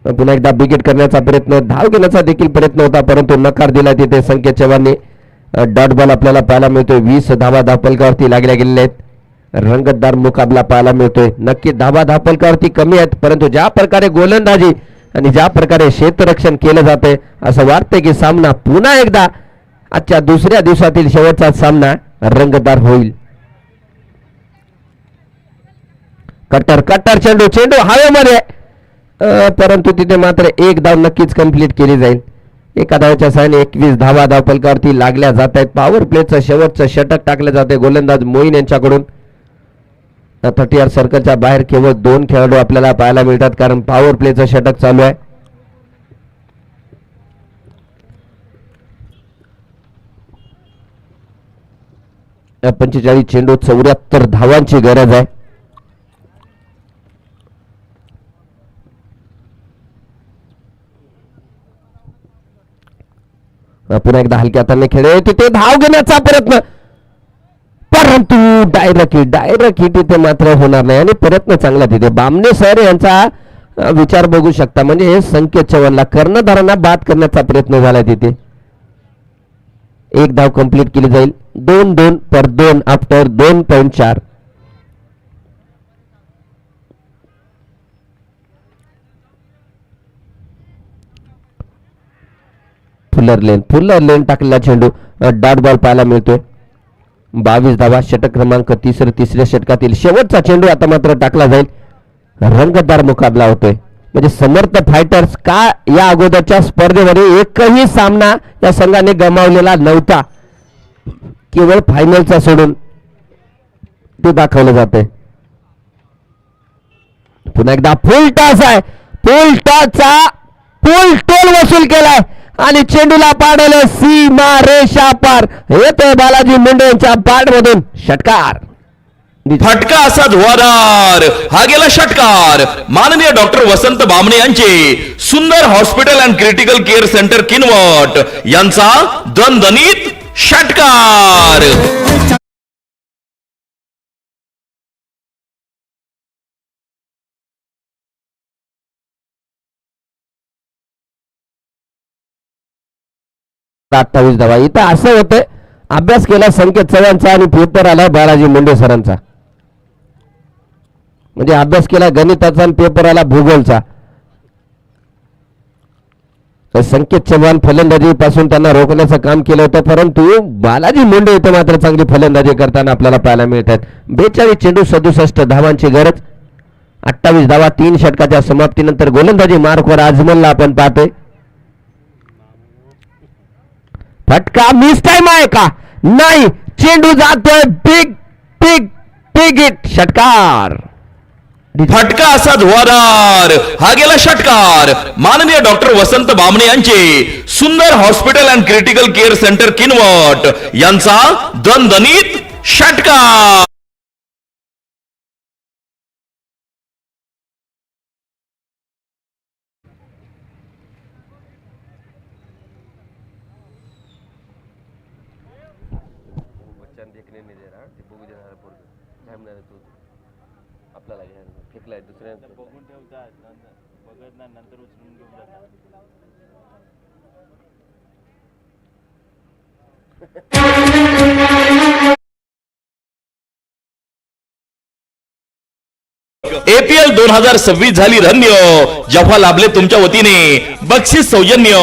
पुन्हा एकदा विकेट करण्याचा प्रयत्न, धाव घेण्याचा देखील प्रयत्न होता, परंतु नकार दिला तिथे संकेत चव्हाणने. डॉट बॉल आपल्याला पाहायला मिळतोय. 20 धावा धावपलकावरती लागल्या गेलेल्या आहेत. रंगतदार मुकाबला पाहायला मिळतोय. नक्की धावा धावपलकावरती कमी आहेत, परंतु ज्या प्रकारे गोलंदाजी आणि ज्या प्रकारे क्षेत्ररक्षण केलं जाते असं वाटतंय की सामना पुन्हा एकदा आजच्या दुसऱ्या दिवसातील शेवटचा सामना रंगतदार होईल. कट्टर चेंडू हवेमध्ये, परंतु तिथे मात्र 1 धाव नक्कीच कंप्लीट केली जाईल. एका धावाच्या सहाय्याने 21 धावा धावपलकावरती लागल्या जात आहेत. पॉवर प्लेचं शेवटचं षटक टाकलं जाते गोलंदाज मोईन यांच्याकडून. 30 सर्कलच्या बाहेर केवळ 2 खेळाडू आपल्याला पाहायला मिळतात, कारण पॉवर प्लेचं षटक चालू आहे. या 45 चेंडू 74 धावांची गरज आहे. पुन्हा एकदा हलक्या हाताने खेळ तिथे धाव घेण्याचा प्रयत्न, परंतु डायरेक्ट हिट इथे मात्र होणार नाही आणि प्रयत्न चांगला तिथे. बामणे सर यांचा विचार बघू शकता, म्हणजे संकेत चव्हाणला कर्णधारांना बाद करण्याचा प्रयत्न झाला तिथे. एक धाव कंप्लीट केली जाईल. 2-2 पर 2 आफ्टर 2.4. फुलर लेन टाकलेला चेंडू, डॉट बॉल पाहायला मिळतोय. 22 धावा, षटक क्रमांक तिसऱ्या षटकातील शेवटचा चेंडू आता मात्र टाकला जाईल. रंगतदार मुकाबला होतोय, म्हणजे समर्थ फायटर्स का या अगोदरच्या स्पर्धेमध्ये एकही सामना या संघाने गमावलेला नव्हता, केवळ फायनलचा सोडून ते दाखवलं जाते. पुन्हा एकदा फुल टॉस आहे, फुल टॉसचा फुल टोल वसूल केलाय आणि चेंडूला पाडलं सीमा रेषा पार. येतोय बालाजी मुंडे यांच्या बॅटमधून षटकार. फटका असा धुवाधार, हा गेला षटकार. माननीय डॉक्टर वसंत बामणे यांचे सुंदर hospital and critical care centre Kinwat यांचा दणदणीत षटकार. अठ्ठावीस धावा. इथं असं होतंय, अभ्यास केला संकेत चव्हाणचा आणि पेपर आला बालाजी मुंडे सरांचा. म्हणजे अभ्यास केला गणिताचा आणि पेपर आला भूगोलचा. तर संकेत चव्हाण फलंदाजी पासून त्यांना रोखण्याचं काम केलं होतं, परंतु बालाजी मुंडे इथं मात्र चांगली फलंदाजी करताना आपल्याला पाहायला मिळतात. 42 चेंडू 67 धावांची गरज. 28 धावा 3 षटकाच्या समाप्तीनंतर गोलंदाजी मार्कवर आजमलला आपण पाहतोय. फटका मिस टाइम आहे का? नाही, चेंडू जातोय बिग बिग बिग हिट, षटकार. फटका असा धुवाधार, हा गेला षटकार. माननीय डॉक्टर वसंत बामणे यांचे सुंदर hospital and critical care centre Kinwat यांचा दणदणीत षटकार. बघून ठेवतात, बघत ना नंतर उचलून घेऊन जातात. APL 2026 झाली रम्य, जेव्हा लाभले तुमच्या वतीने बक्षीस सौजन्य.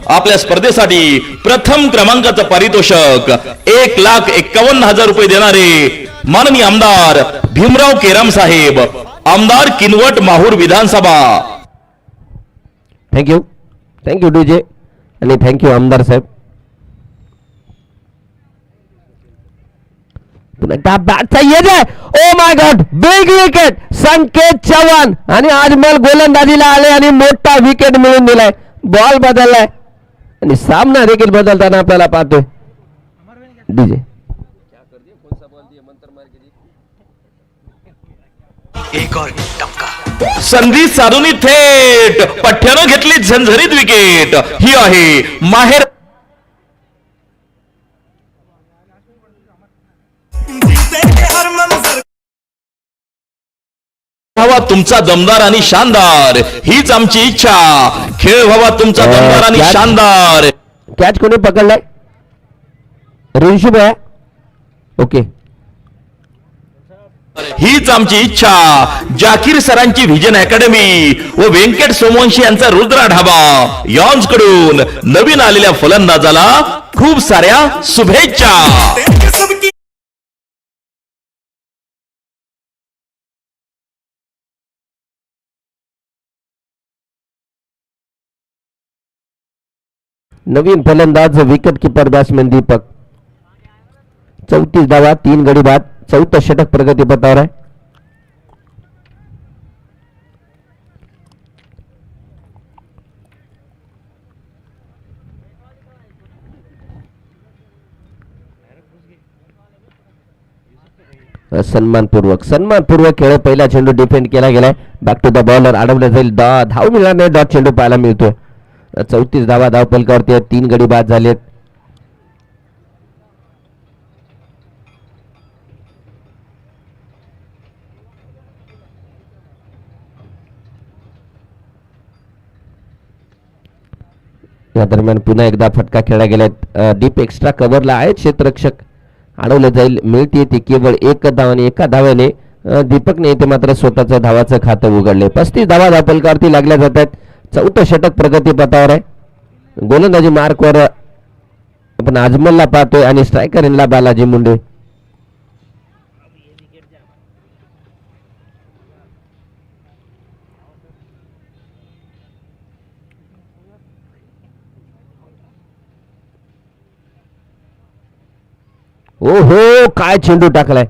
आपल्या स्पर्धेसाठी प्रथम क्रमांकाचं पारितोषिक 1,51,000 रुपये देणारे माननीय आमदार भीमराव केराम साहेब, आमदार किनवट माहूर विधानसभा. थँक्यू डीजे आणि थँक्यू आमदार साहेब. Oh my god, big wicket Sanket Chavan आणि आजमल गोलंदाजीला आले आणि मोठा विकेट मिळून दिलाय. बॉल बदललाय आणि सामना देखील बदलताना आपल्याला पाहतोय. डीजे संधी साधून थेट पठ्ठ्यानं घेतली झंझरीत विकेट. ही आहे माहेर व्हावा तुमचा दमदार आणि शानदार, हीच आमची इच्छा. खेळ व्हावा तुमचा दमदार आणि शानदार. कॅच कोणी पकडलाय? ऋषभ आहे. ओके, हीच आमची इच्छा. जाकीर सरांची व्हिजन अकॅडमी व व्यंकट सोमवंशी यांचा रुद्रा ढाबा यॉन्स कडून नवीन आलेल्या फलंदाजाला खूप साऱ्या शुभेच्छा. नवीन फलंदाज विकेट कीपर बॅट्समॅन दीपक. 34 धावा 3 गडी बाद, 14 षटक प्रगतीपथावर आहे. सन्मानपूर्वक खेळ. पहिला चेंडू डिफेंड केला गेलाय. बॅक टू द बॉलर, अडवलं जाईल. धाव मिळणार नाही, डॉट चेंडू पाहायला मिळतोय. 34 धावा धाव फलकावरती आहेत. 3 गडी बाद झालेत. या दरम्यान पुन्हा एकदा फटका खेळला गेलाय. डीप एक्स्ट्रा कव्हरला आहे क्षेत्ररक्षक, अडवलं जाईल. मिळते ती केवळ एक धाव आणि एका धाव्याने दीपकने इथे मात्र स्वतःचं धावाचं खातं उघडले. 35 धावा धावपलकावरती लागल्या जात आहेत. 4थं षटक प्रगतीपथावर आहे. गोलंदाजी मार्कवर आपण अजमलला पाहतोय आणि स्ट्रायकर इनला बालाजी मुंडे. ओ हो, काय चेंडू टाकलाय,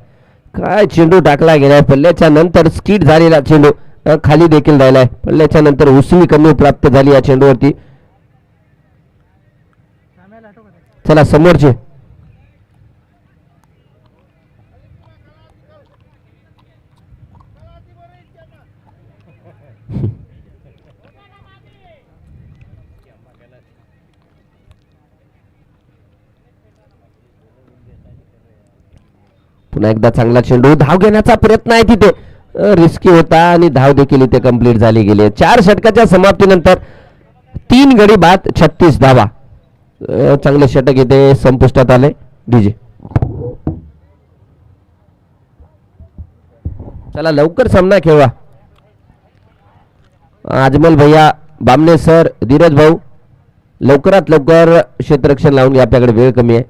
काय चेंडू टाकला गेलाय. पल्ल्याच्या नंतर स्किड झालेला चेंडू खाली देखील राहिलाय. पल्ल्याच्या नंतर उसळी कमी प्राप्त झाली या चेंडूवरती. चला समोरचे पुन्हा एकदा चांगला चेंडू, धाव घेण्याचा प्रयत्न आहे तिथे, रिस्की होता आणि धाव देखील इथे कंप्लीट झाली गेली. 4 षटकाच्या समाप्तीनंतर 3 गडी बाद 36 धावा. चांगले षटक इथे संपुष्टात आले. डीजे चला लवकर सामना खेळवा. अजमल भैया, बामणे सर, धीरज भाऊ, लवकरात लवकर क्षेत्ररक्षण लावून घ्या, आपल्याकडे वेळ कमी आहे.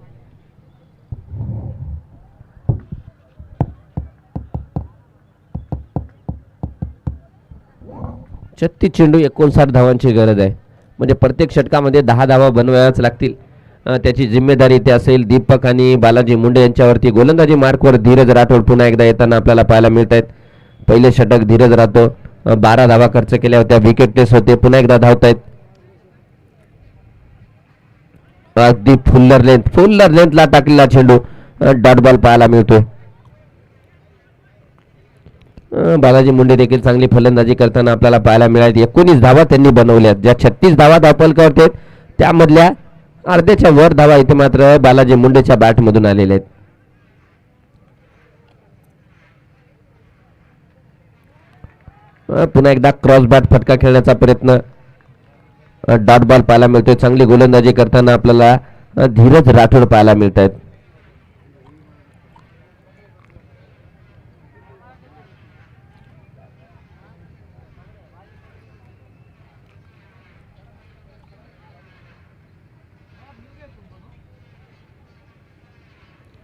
छत्तीस चेंडू 59 धावांची गरज आहे. म्हणजे प्रत्येक षटकामध्ये 10 धावा बनवाव्याच लागतील. त्याची जिम्मेदारी ते असेल दीपक आणि बालाजी मुंडे यांच्यावरती. गोलंदाजी मार्कवर धीरज राठोड पुन्हा एकदा येताना आपल्याला पाहायला मिळत आहेत. पहिले षटक धीरज राठोड 12 धावा खर्च केल्या होत्या, विकेटलेस होते, पुन्हा एकदा धावत आहेत. अगदी फुल्लर लेंथला टाकलेला चेंडू, डॉट बॉल पाहायला मिळतोय. बालाजी मुंडे देखील चांगली फलंदाजी करताना आपल्याला पाहायला मिळाली. 19 धावा त्यांनी बनवल्यात. ज्या 36 धावा धावपलकावरती आहेत त्यामधल्या अर्ध्याच्या वर धावा इथे मात्र बालाजी मुंडेच्या बॅट मधून आलेल्या आहेत. पुन्हा एकदा क्रॉस बॅट फटका खेळण्याचा प्रयत्न, डॉट बॉल पाहायला मिळतोय. चांगली गोलंदाजी करताना आपल्याला धीरज राठोड पाहायला मिळत आहेत.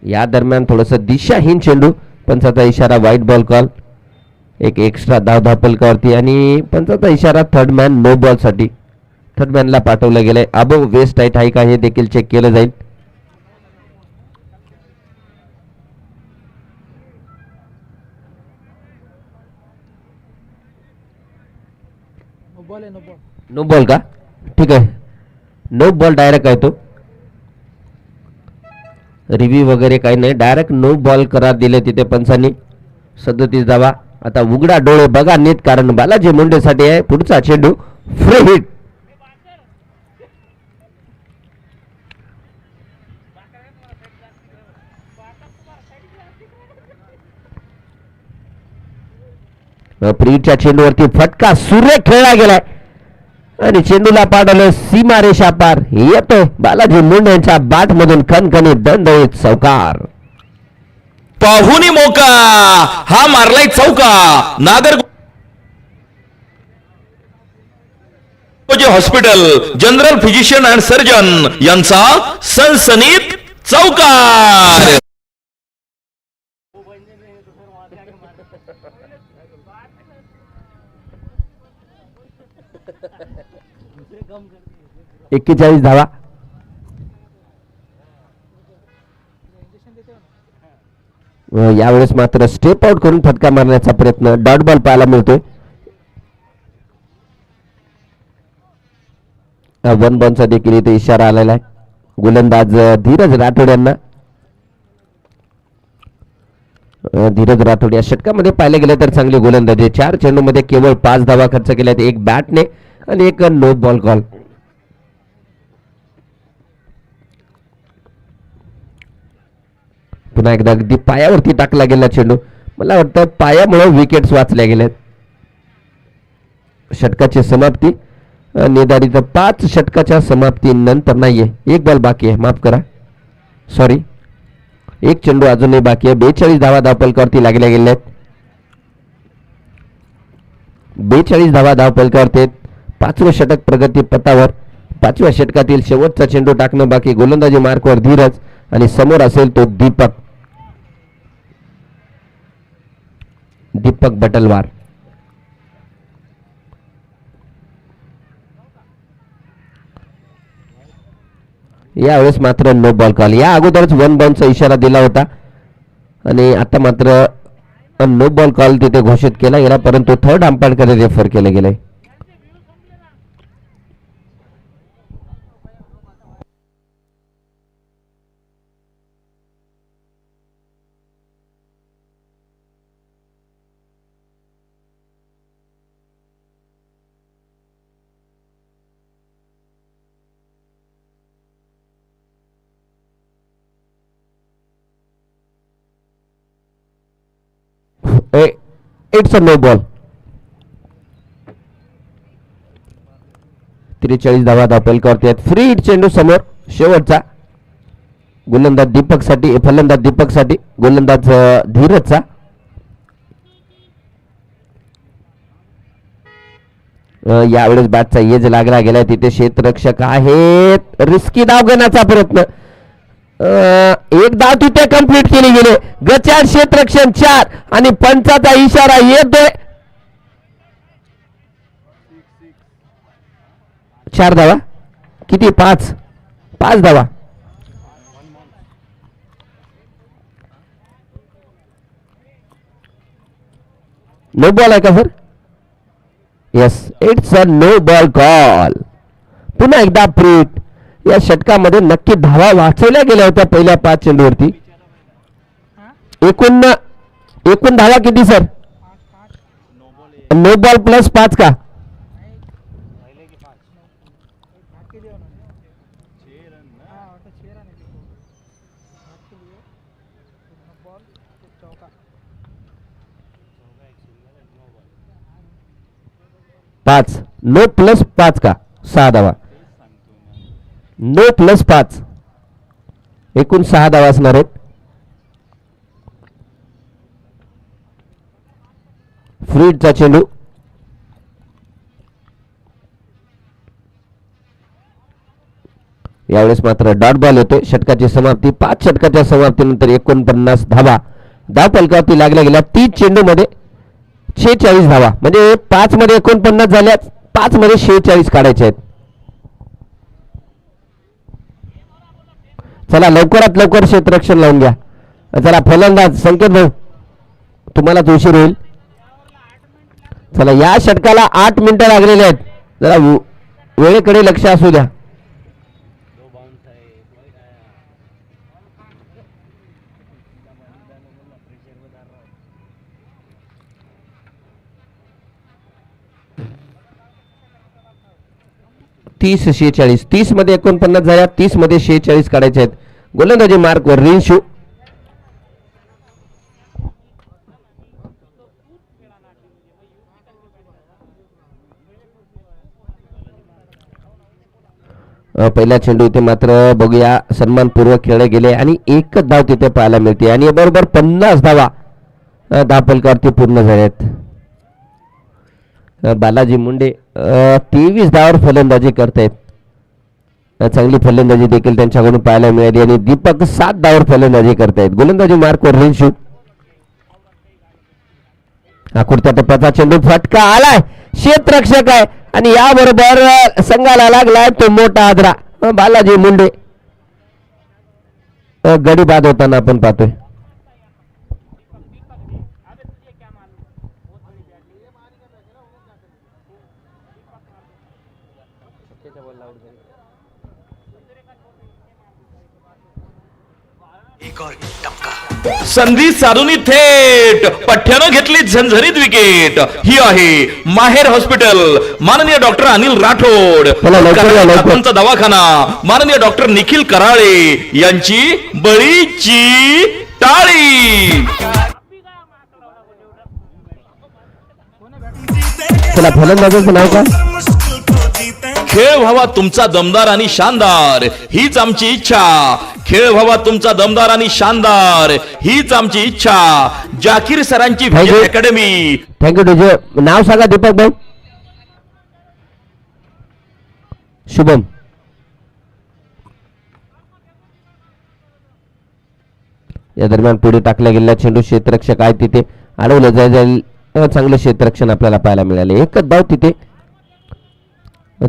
या दरम्यान थोडंसं दिशाहीन चेंडू, पंचाचा इशारा वाईट बॉल कॉल. एक एक्स्ट्रा धाव धापलकावरती आणि पंचाचा इशारा थर्ड मॅन नो बॉल साठी. थर्ड मॅनला पाठवलं गेलंय. अबव वेस्ट हाईट आहे का हे देखील चेक केलं जाईल. नो बॉल का? ठीक आहे, नो बॉल डायरेक्ट आहे तो. रिव्ह्यू वगैरे काही नाही, डायरेक्ट नो बॉल करार दिले तिथे पंचांनी. 37 धावा. आता उघडा डोळे बघा नीट, कारण बालाजी मुंडेसाठी आहे पुढचा चेंडू फ्री हिट. फ्रीच्या चेंडूवरती फटका सुरेख खेळला गेलाय आणि चेंडूला पाडवलं सीमा रेषा पार. येतोय बालाजी मुंडे यांच्या बॅट मधून खणखणीत दणदणीत चौकार. पाहुनी मोका, हा मारलाय चौका. Hospital general physician and surgeon यांचा सनसनीत चौकार. एक्केचाळीस धावा. यावेळेस मात्र स्टेप आउट करून फटका मारण्याचा प्रयत्न, डॉट बॉल पाहायला मिळतोय. 1 बॉलचा देखील इथे इशारा आलेला आहे. गोलंदाज धीरज राठोड यांना. धीरज राठोड या षटकामध्ये पाहिले गेले तर चांगली गोलंदाजी. 4 चेंडूमध्ये केवळ 5 धावा खर्च केल्यात, 1 बॅटने आणि 1 नो बॉल कॉल. पुन्हा एकदा अगदी पायावरती टाकला गेला चेंडू. मला वाटतं पायामुळे विकेट्स वाचल्या गेल्यात. षटकाची समाप्ती निर्धारित 5 षटकाच्या समाप्तीनंतर नाहीये. एक बॉल बाकी आहे, माफ करा, सॉरी, एक चेंडू अजूनही बाकी आहे. 42 धावा धावपलकावरती लागल्या गेल्या आहेत. 42 धावा धावपलकावरती आहेत. 5वं षटक प्रगती पथावर. 5व्या षटकातील शेवटचा चेंडू टाकणं बाकी. गोलंदाजी मार्कवर धीरज आणि समोर असेल तो दीपक बटलवार. यावेळेस मात्र नो बॉल कॉल. या अगोदरच 1 बाउन्सचा इशारा दिला होता आणि आता मात्र नो बॉल कॉल तिथे घोषित केला गेला, परंतु थर्ड अंपायरकडे रेफर केलं गेलंय. It's a no ball. 43 धावा धावपलकावरती आहेत. फ्री हिट चेंडू समोर शेवटचा. गोलंदाज दीपकसाठी, फलंदाज दीपकसाठी, गोलंदाज धीरजचा. यावेळेस बॅटचा एज लागला गेलाय. तिथे क्षेत्ररक्षक आहेत. रिस्की धाव घेण्याचा प्रयत्न. एक धाव तिथे कंप्लीट केली गेली. गचाळ क्षेत्ररक्षण 4 आणि पंचाचा इशारा येतोय. 4 धावा किती? 5 धावा. नो बॉल आहे का sir? Yes, it's a no ball call. पुन्हा एकदा प्रीट. या षटकामध्ये नक्की धावा वाचवल्या गेल्या होत्या पहिल्या 5 चेंडूवरती. एकूण धावा किती सर? नो बॉल प्लस 5 का? पाच. नो प्लस 5 का? 6 धावा. नो प्लस 5, एकूण 6 धावा असणार आहेत. फ्रीडचा चेंडू. यावेळेस मात्र डॉट बॉल येतोय. षटकाची समाप्ती. 5 षटकाच्या समाप्तीनंतर 49 धावा धावपलकावरती लागल्या गेल्या. 30 चेंडू मध्ये 46 धावा, म्हणजे 5 मध्ये 49 झाल्या, 5 मध्ये 46 काढायचे आहेत. चला लवकरात लवकर क्षेत्ररक्षण लावून घ्या. चला फलंदाज संकेत भाऊ, तुम्हाला उशीर होईल. चला या षटकाला 8 मिनिटं लागलेले आहेत. जरा वेळेकडे लक्ष असू द्या. तीस 46. 30 मध्ये 49 झाल्या, 30 मध्ये 46 काढायचे आहेत. गोलंदाजी मार्कवर रिंशू. पहिला चेंडू इथे मात्र बघूया सन्मानपूर्वक खेळले गेले आणि एकच धाव तिथे पाहायला मिळते आणि बरोबर 50 धावा धावपलकावरती पूर्ण झाल्यात. बालाजी मुंडे 23 धावावर फलंदाजी करतायत. चांगली फलंदाजी देखील त्यांच्याकडून पाहायला मिळाली आणि दीपक 7 धावावर फलंदाजी करतायत. गोलंदाजी मार्कवर रिंशू. आकृत्या टप्प्याचा चेंडू फटका आलाय. क्षेत्ररक्षक आहे आणि याबरोबर संघाला लागलाय तो मोठा आदरा. बालाजी मुंडे गडी बाद होताना आपण पाहतोय. संधी साधून थेट पठ्ठ्यानं घेतली झणझणीत विकेट. ही आहे माहेर हॉस्पिटल, माननीय डॉक्टर अनिल राठोड, कर्नाटकांचा दवाखाना, माननीय डॉक्टर निखिल कराळे यांची बळीची टाळी. चला फलंदाजाचं नाव काय? खेळ व्हावा तुमचा दमदार आणि शानदार हीच आमची इच्छा. खेळ व्हावा तुमचा दमदार आणि शानदार हीच आमची इच्छा. जाकीर सरांची Thank you. Academy. Thank you DJ. नाव सांगा दीपक भाई. शुभम. या दरम्यान पुढे टाकला गेलेला चेंडू क्षेत्ररक्षक आहे तिथे अडवलं जाईल. चांगलं क्षेत्ररक्षण आपल्याला पाहायला मिळाले. एकच धाव तिथे.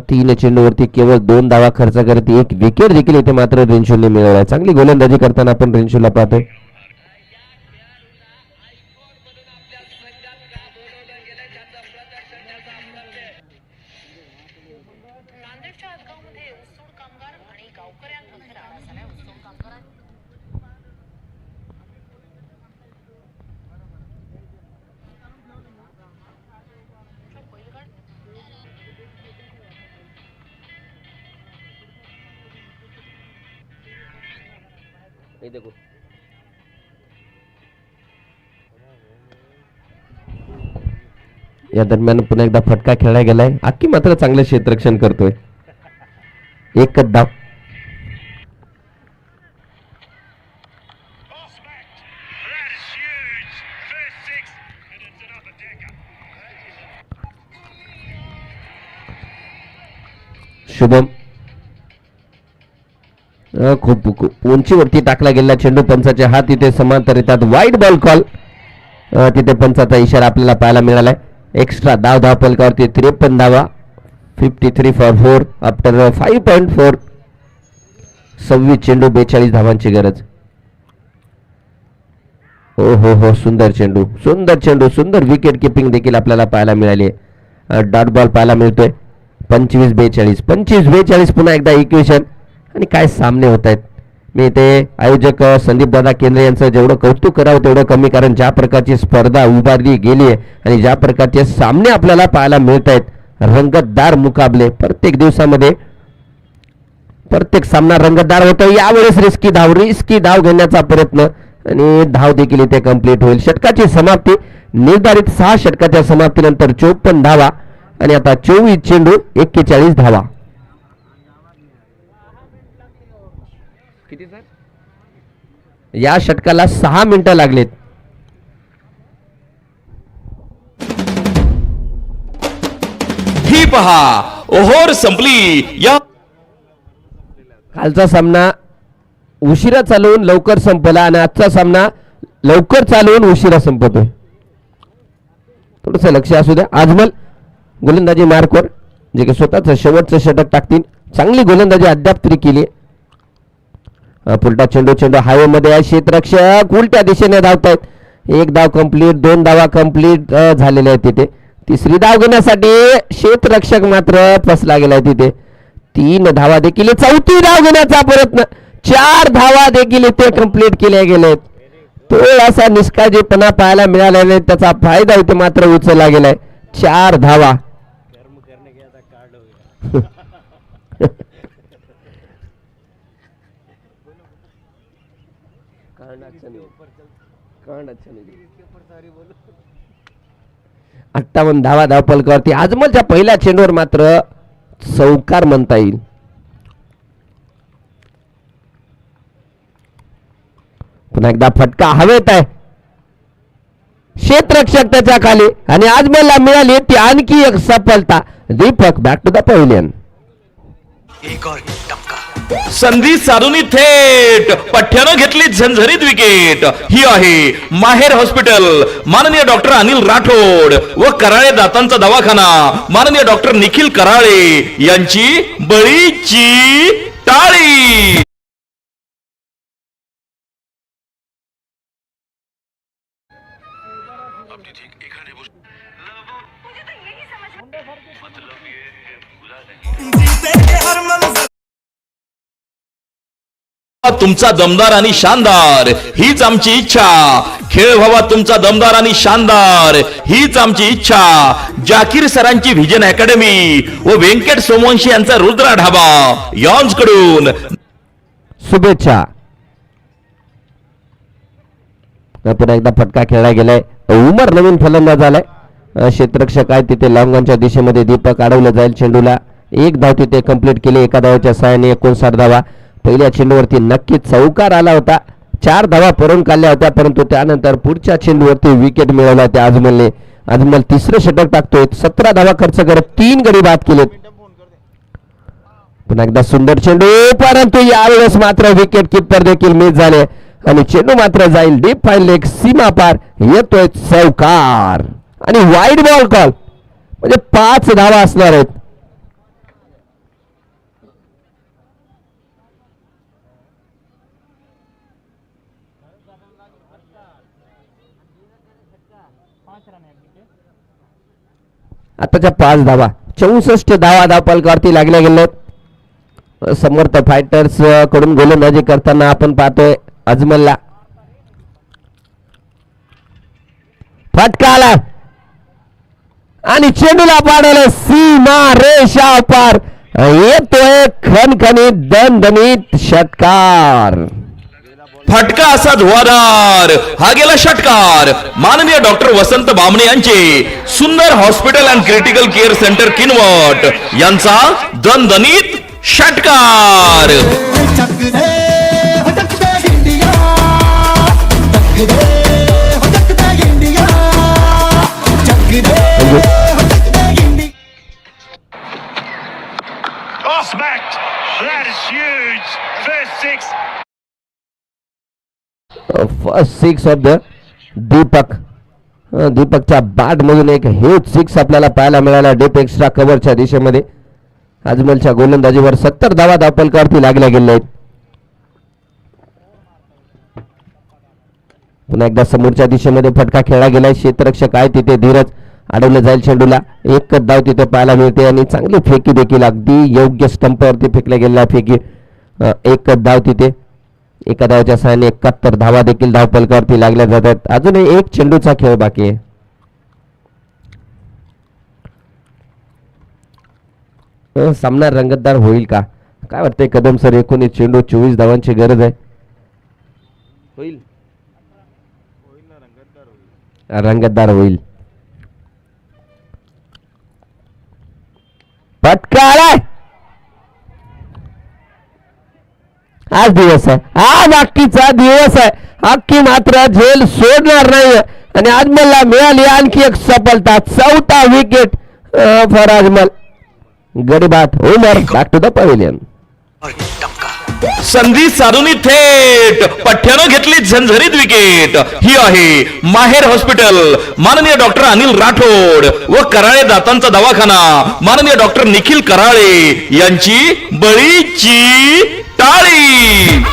3 चेंडूवरती केवळ 2 धावा खर्च करत 1 विकेट देखील इथे मात्र रेन्शूने मिळवला. चांगली गोलंदाजी करताना आपण रेन्शूला पाहतोय. नांदेडच्या हदगावमध्ये ऊसतोड कामगार आणि गावकऱ्यांमध्ये राडा झालाय. ऊसतोड कामगारांनी या दरम्यान पुन्हा एकदा फटका खेळला गेलाय. आक्की मात्र चांगलं क्षेत्ररक्षण करतोय. एकच धाव. शुभम. खूप उंचीवरती टाकला गेलेला चेंडू पंचाचे हात तिथे समांतर येतात. Wide ball call. तिथे पंचाचा इशारा आपल्याला पाहायला मिळालाय. एक्स्ट्रा धाव फलकावरती 53 धावा. 53 फॉर 4 आफ्टर 5.4. 26 चेंडू 42 धावांची गरज. हो सुंदर चेंडू सुंदर विकेट किपिंग देखील आपल्याला पाहायला मिळाली. डॉट बॉल पाहायला मिळतोय. 25-42 पुन्हा एकदा इक्वेशन. आणि काय सामने होत आहेत. मी इथे आयोजक संदीप दादा केंद्रे यांचं जेवढं कौतुक करावं तेवढं कमी. कारण ज्या प्रकारची स्पर्धा उभारली गेली आहे आणि ज्या प्रकारचे सामने आपल्याला पाहायला मिळत आहेत. रंगतदार मुकाबले प्रत्येक दिवसामध्ये. प्रत्येक सामना रंगतदार होतो. यावेळेस रिस्की धाव घेण्याचा प्रयत्न आणि धाव देखील इथे कंप्लीट होईल. षटकाची समाप्ती निर्धारित 6 षटकाच्या समाप्तीनंतर 54 धावा आणि आता 24 चेंडू 41 धावा. या षटकाला 6 मिनिटं लागलेत. ही पहा ओहोर संपली. या कालचा सामना उशिरा चालवून लवकर संपला आणि आजचा सामना लवकर चालवून उशिरा संपतोय. थोडस लक्ष असू द्या. आजमल गोलंदाजी मार्कवर जे की स्वतःच शेवटचं षटक टाकतील. चांगली गोलंदाजी अद्याप तरी केली. पुलटा चेंडू हायवे मध्ये आहे. क्षेत्ररक्षक उलट्या दिशेने धावतायत. 1 धाव कंप्लीट. 2 धावा कंप्लीट झालेल्या आहेत तिथे. 3री धाव घेण्यासाठी क्षेत्ररक्षक मात्र फसला गेलाय तिथे. 3 धावा देखील. 4थी धाव घेण्याचा प्रयत्न. 4 धावा देखील इथे कंप्लीट केल्या गेलेत. थोडासा निष्काळजीपणा पाहायला मिळाला नाही. त्याचा फायदा इथे मात्र उचलला गेलाय. 4 धावा. कर्म करने गया था कार्ड हो गया. अठ्ठावन्न धावा धावफलकावरती. आजमलच्या पहिल्या चेंडूवर मात्र चौकार म्हणता येईल. पुन्हा एकदा फटका हवेत आहे. क्षेत्ररक्षक त्याच्या खाली आणि आजमलला मिळाली ती आणखी एक सफलता. Deepak back to the pavilion. संधी साधून थेट पठ्ठ्यानं घेतली झंझरीत विकेट. ही आहे माहेर हॉस्पिटल. माननीय डॉक्टर अनिल राठोड व कराळे दातांचा दवाखाना माननीय डॉक्टर निखिल कराळे यांची बळीची टाळी. तुमचा दमदार आणि शानदार हीच आमची इच्छा. खेळ व्हावा तुमचा दमदार आणि शानदार हीच आमची इच्छा. जाकीर सरांची व्हिजन अकॅडमी व व्यंकट सोमवंशी यांचा रुद्रा ढाबा यांकडून शुभेच्छा. पुन्हा एकदा फटका खेळला गेलाय. उमर नवीन फलंदाज झालाय. क्षेत्ररक्षक आहे तिथे लॉंगॉनच्या दिशेमध्ये. दीपक अडवलं जाईल चेंडूला. एक धाव तिथे कंप्लीट केली एका धावाच्या सहाय्याने 59 धावा. पहिल्या चेंडूवरती नक्कीच चौकार आला होता, 4 धावा पळून काढल्या होत्या, परंतु त्यानंतर पुढच्या चेंडूवरती विकेट मिळवला त्या अजमलने. अजमल तिसरं षटक टाकतोय, 17 धावा खर्च करत 3 गडी बाद केलेत. पुन्हा एकदा सुंदर चेंडू, परंतु यावेळेस मात्र विकेट किपर देखील मिस झाले आणि चेंडू मात्र जाईल डीप फाईन लेग सीमा पार. येतोय चौकार आणि वाईड बॉल कॉल, म्हणजे 5 धावा असणार आहेत. आताच्या 5 धावा, 64 धावा धावफलकावरती लागल्या गेल्यात. समर्थ फायटर्स कडून गोलंदाजी करताना आपण पाहतोय अजमलला. फटका आला आणि चेंडूला पाडलं सीमा रेषा पार. येतोय खणखणीत दणदणीत षटकार. फटका असा धुवाधार, हा गेला षटकार. माननीय डॉक्टर वसंत बामणे यांचे सुंदर hospital and critical care centre Kinwat यांचा दणदणीत षटकार. Oh, smacked. That is huge. First 6. First 6 of the Deepak. दीपकच्या बॅट मधून एक ह्यूज 6 आपल्याला पाहायला मिळाला डीप एक्स्ट्रा कव्हरच्या दिशेमध्ये. अजमलच्या गोलंदाजीवर 70 धावा धावफलकावरती लागल्या गेल्या आहेत. पुन्हा एकदा समोरच्या दिशेमध्ये फटका खेळला गेलाय. क्षेत्ररक्षक आहे तिथे धीरज, अडवलं जाईल चेंडूला. एक धाव तिथे पाहायला मिळते आणि चांगली फेकी देखील, अगदी योग्य स्टंपवरती फेकल्या गेलेल्या फेकी. एक धाव तिथे, एका धावाच्या सहाय्याने 71 धावा देखील धावफलकावरती लागल्या जातात. अजूनही एक चेंडूचा खेळ बाकी आहे. सामना रंगतदार होईल का, काय वाटतंय कदम सर? 19 चेंडू 24 धावांची गरज आहे. होईल रंगतदार होईल. फटका आलाय. आज दिवस आहे, आज अक्कीचा दिवस आहे. अक्की मात्र झेल सोडणार नाही आणि अजमलला मिळाली आणखी एक सफलता. 4था विकेट फॉर अजमल. गरीबात Umar back to the pavilion. संधी साधून थेट पठ्ठ्यानं घेतली झंझरीत विकेट. ही आहे माहेर हॉस्पिटल, माननीय डॉक्टर अनिल राठोड व कराळे दातांचा दवाखाना, माननीय डॉक्टर निखिल कराळे यांची बळीची टाळी.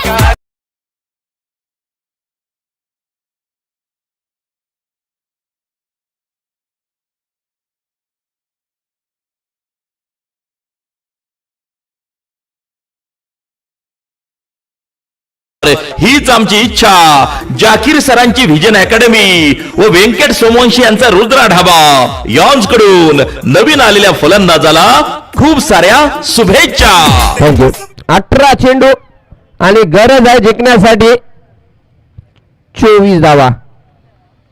हीच आमची इच्छा. जाकीर सरांची व्हिजन अकॅडमी व व्यंकट सोमवंशी यांचा रुद्रा ढाबा यॉन्स कडून नवीन आलेल्या फलंदाजाला खूप साऱ्या शुभेच्छा. थँक्यू. 18 चेंडू आणि गरज आहे जिंकण्यासाठी 24 धावा.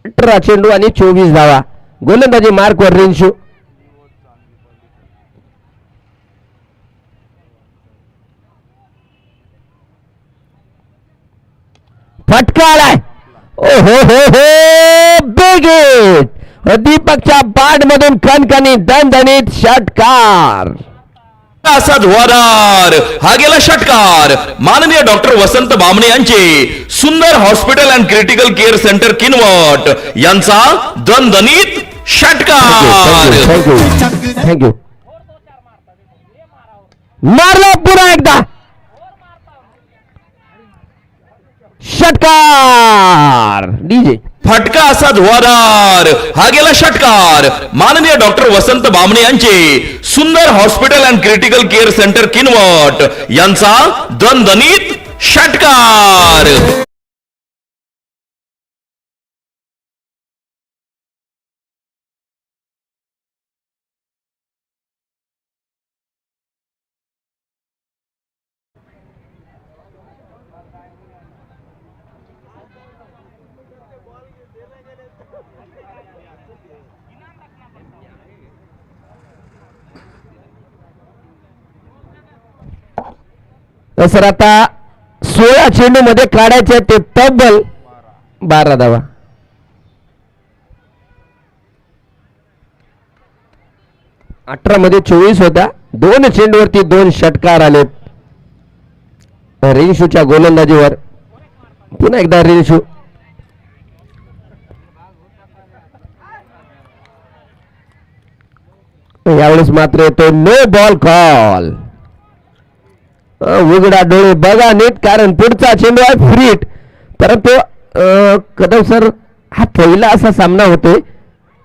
18 चेंडू आणि 24 धावा. गोलंदाजी मार्कवर रिन्शू. फटका आलाय. ओ हो हो हो, बिग हिट. दीपकच्या बॅट मधून खणखणीत दणदणीत षटकार. असा धुवाधार, हा गेला षटकार. माननीय डॉक्टर वसंत बामणे यांचे सुंदर hospital and critical care centre Kinwat यांचा दणदणीत षटकार. थँक्यू. मारला पुन्हा एकदा षटकार. डीजे फटका असा धुवाधार, हा गेला षटकार. माननीय डॉक्टर वसंत बामणे यांचे सुंदर hospital and critical care centre Kinwat यांचा दणदणीत षटकार. कसर आता 16 चेंडू मध्ये काढायचे ते तब्बल 12 धावा. अठरा मध्ये 24 होत्या. 2 चेंडूवरती 2 षटकार आलेत. रेनशूच्या गोलंदाजीवर पुन्हा एकदा रेनशू. यावेळेस मात्र येतो नो बॉल कॉल. उघडा डोळे बघा नीट, कारण पुढचा चेंडू आहे फ्रीट. परंतु कदम सर हा पहिला असा सामना होतोय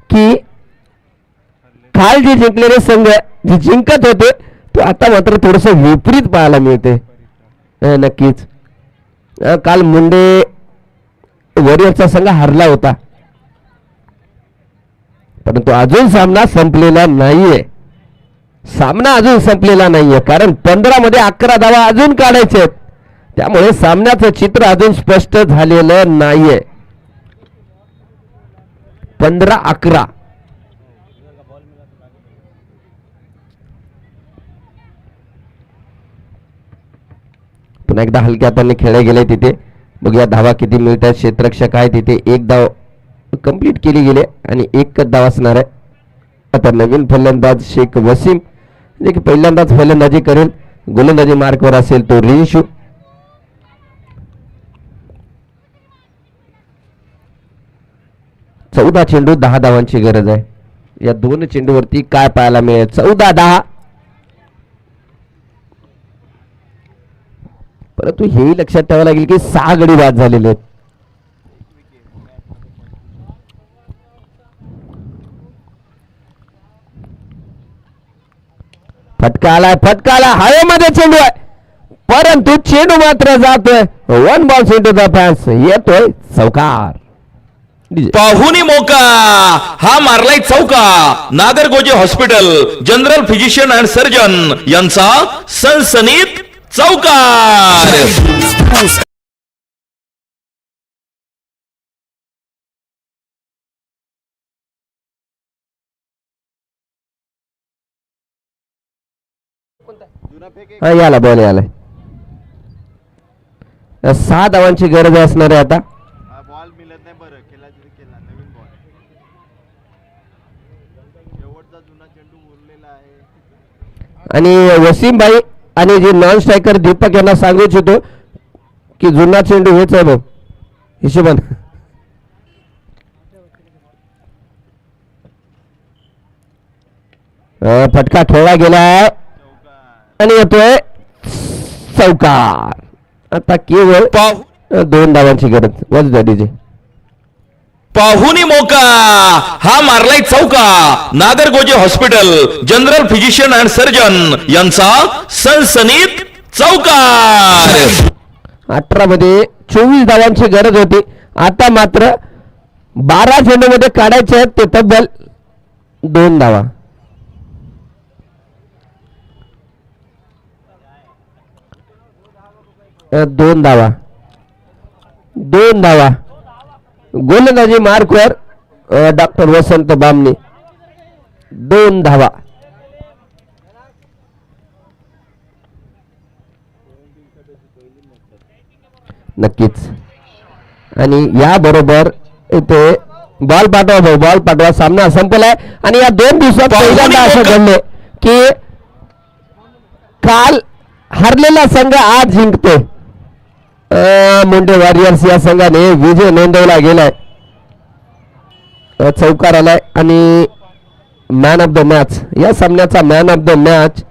की काल जे जिंकलेले संघ जे जिंकत होते तो आता मात्र थोडस विपरीत पाहायला मिळते. नक्कीच काल मुंडे वॉरियर्सचा संघ हरला होता, परंतु अजून सामना संपलेला नाहीये. सामना अजून संपलेला नाहीये, कारण 15 मध्ये 11 धावा अजून काढायचे आहेत. त्यामुळे सामन्याचं चित्र अजून स्पष्ट झालेलं नाहीये. 15-11. पुन्हा एकदा हलक्या हाताने खेळले गेले तिथे. बघूया धावा किती मिळतात. क्षेत्ररक्षक आहे तिथे. 1 धाव कंप्लीट केली गेली आणि 1च धाव असणार आहे. आता नवीन फलंदाज शेख वसीम जे की पहिल्यांदाच फलंदाजी करेल. गोलंदाजी मार्कवर असेल तो रिंशू. चौदा चेंडू 10 धावांची गरज आहे. या 2 चेंडूवरती काय पाहायला मिळेल. 14-10. परंतु हेही लक्षात ठेवावं लागेल की 6 गडी बाद झालेले आहेत. फटका आलाय हवेमध्ये चेंडू आहे, परंतु चेंडू मात्र जातोय 1 बॉल इंटू द फॅन्स. येतोय चौकार. पाहुनी मोका हा मारलाय चौका. Nagargoje hospital general physician and surgeon यांचा सनसनीत चौकार. हा याला बॉल यालाय. 6 धावांची गरज असणार आहे आता. बॉल मिळत नाही. बरं केला तरी केला. नवीन बॉल शेवटचा जुना चेंडू उरलेला आहे. आणि वसीम भाई आणि जे नॉन स्ट्रायकर दीपक यांना सांगू इच्छितो की जुना चेंडू हेच आहे भाऊ हिशोबान. फटका खेळला गेलाय आणि येतोय चौकार. आता केवळ 2 धावांची गरज. Was the DJ. पाहुनी मोका हा मारलाय चौका. Nagargoje hospital general physician and surgeon यांचा सनसनीत चौकार. 18 मध्ये 24 धावांची गरज होती. आता मात्र 12 चेंडू मध्ये काढायचे आहेत ते तब्बल 2 धावा. दोन धावा गोलंदाजी मार्कवर डॉक्टर वसंत बामणी. 2 धावा. नक्कीच. आणि याबरोबर इथे बॉल पाठवा भाऊ, बॉल पाठवा. सामना संपलाय. आणि या 2 दिवसात पहिल्यांदा असं घडले की काल हरलेला संघ आज जिंकतो. मुंडे वॉरियर्स या संघाने विजय नोंदवला गेलाय. चौकार आलाय आणि मॅन ऑफ द मॅच या सामन्याचा मॅन ऑफ द मॅच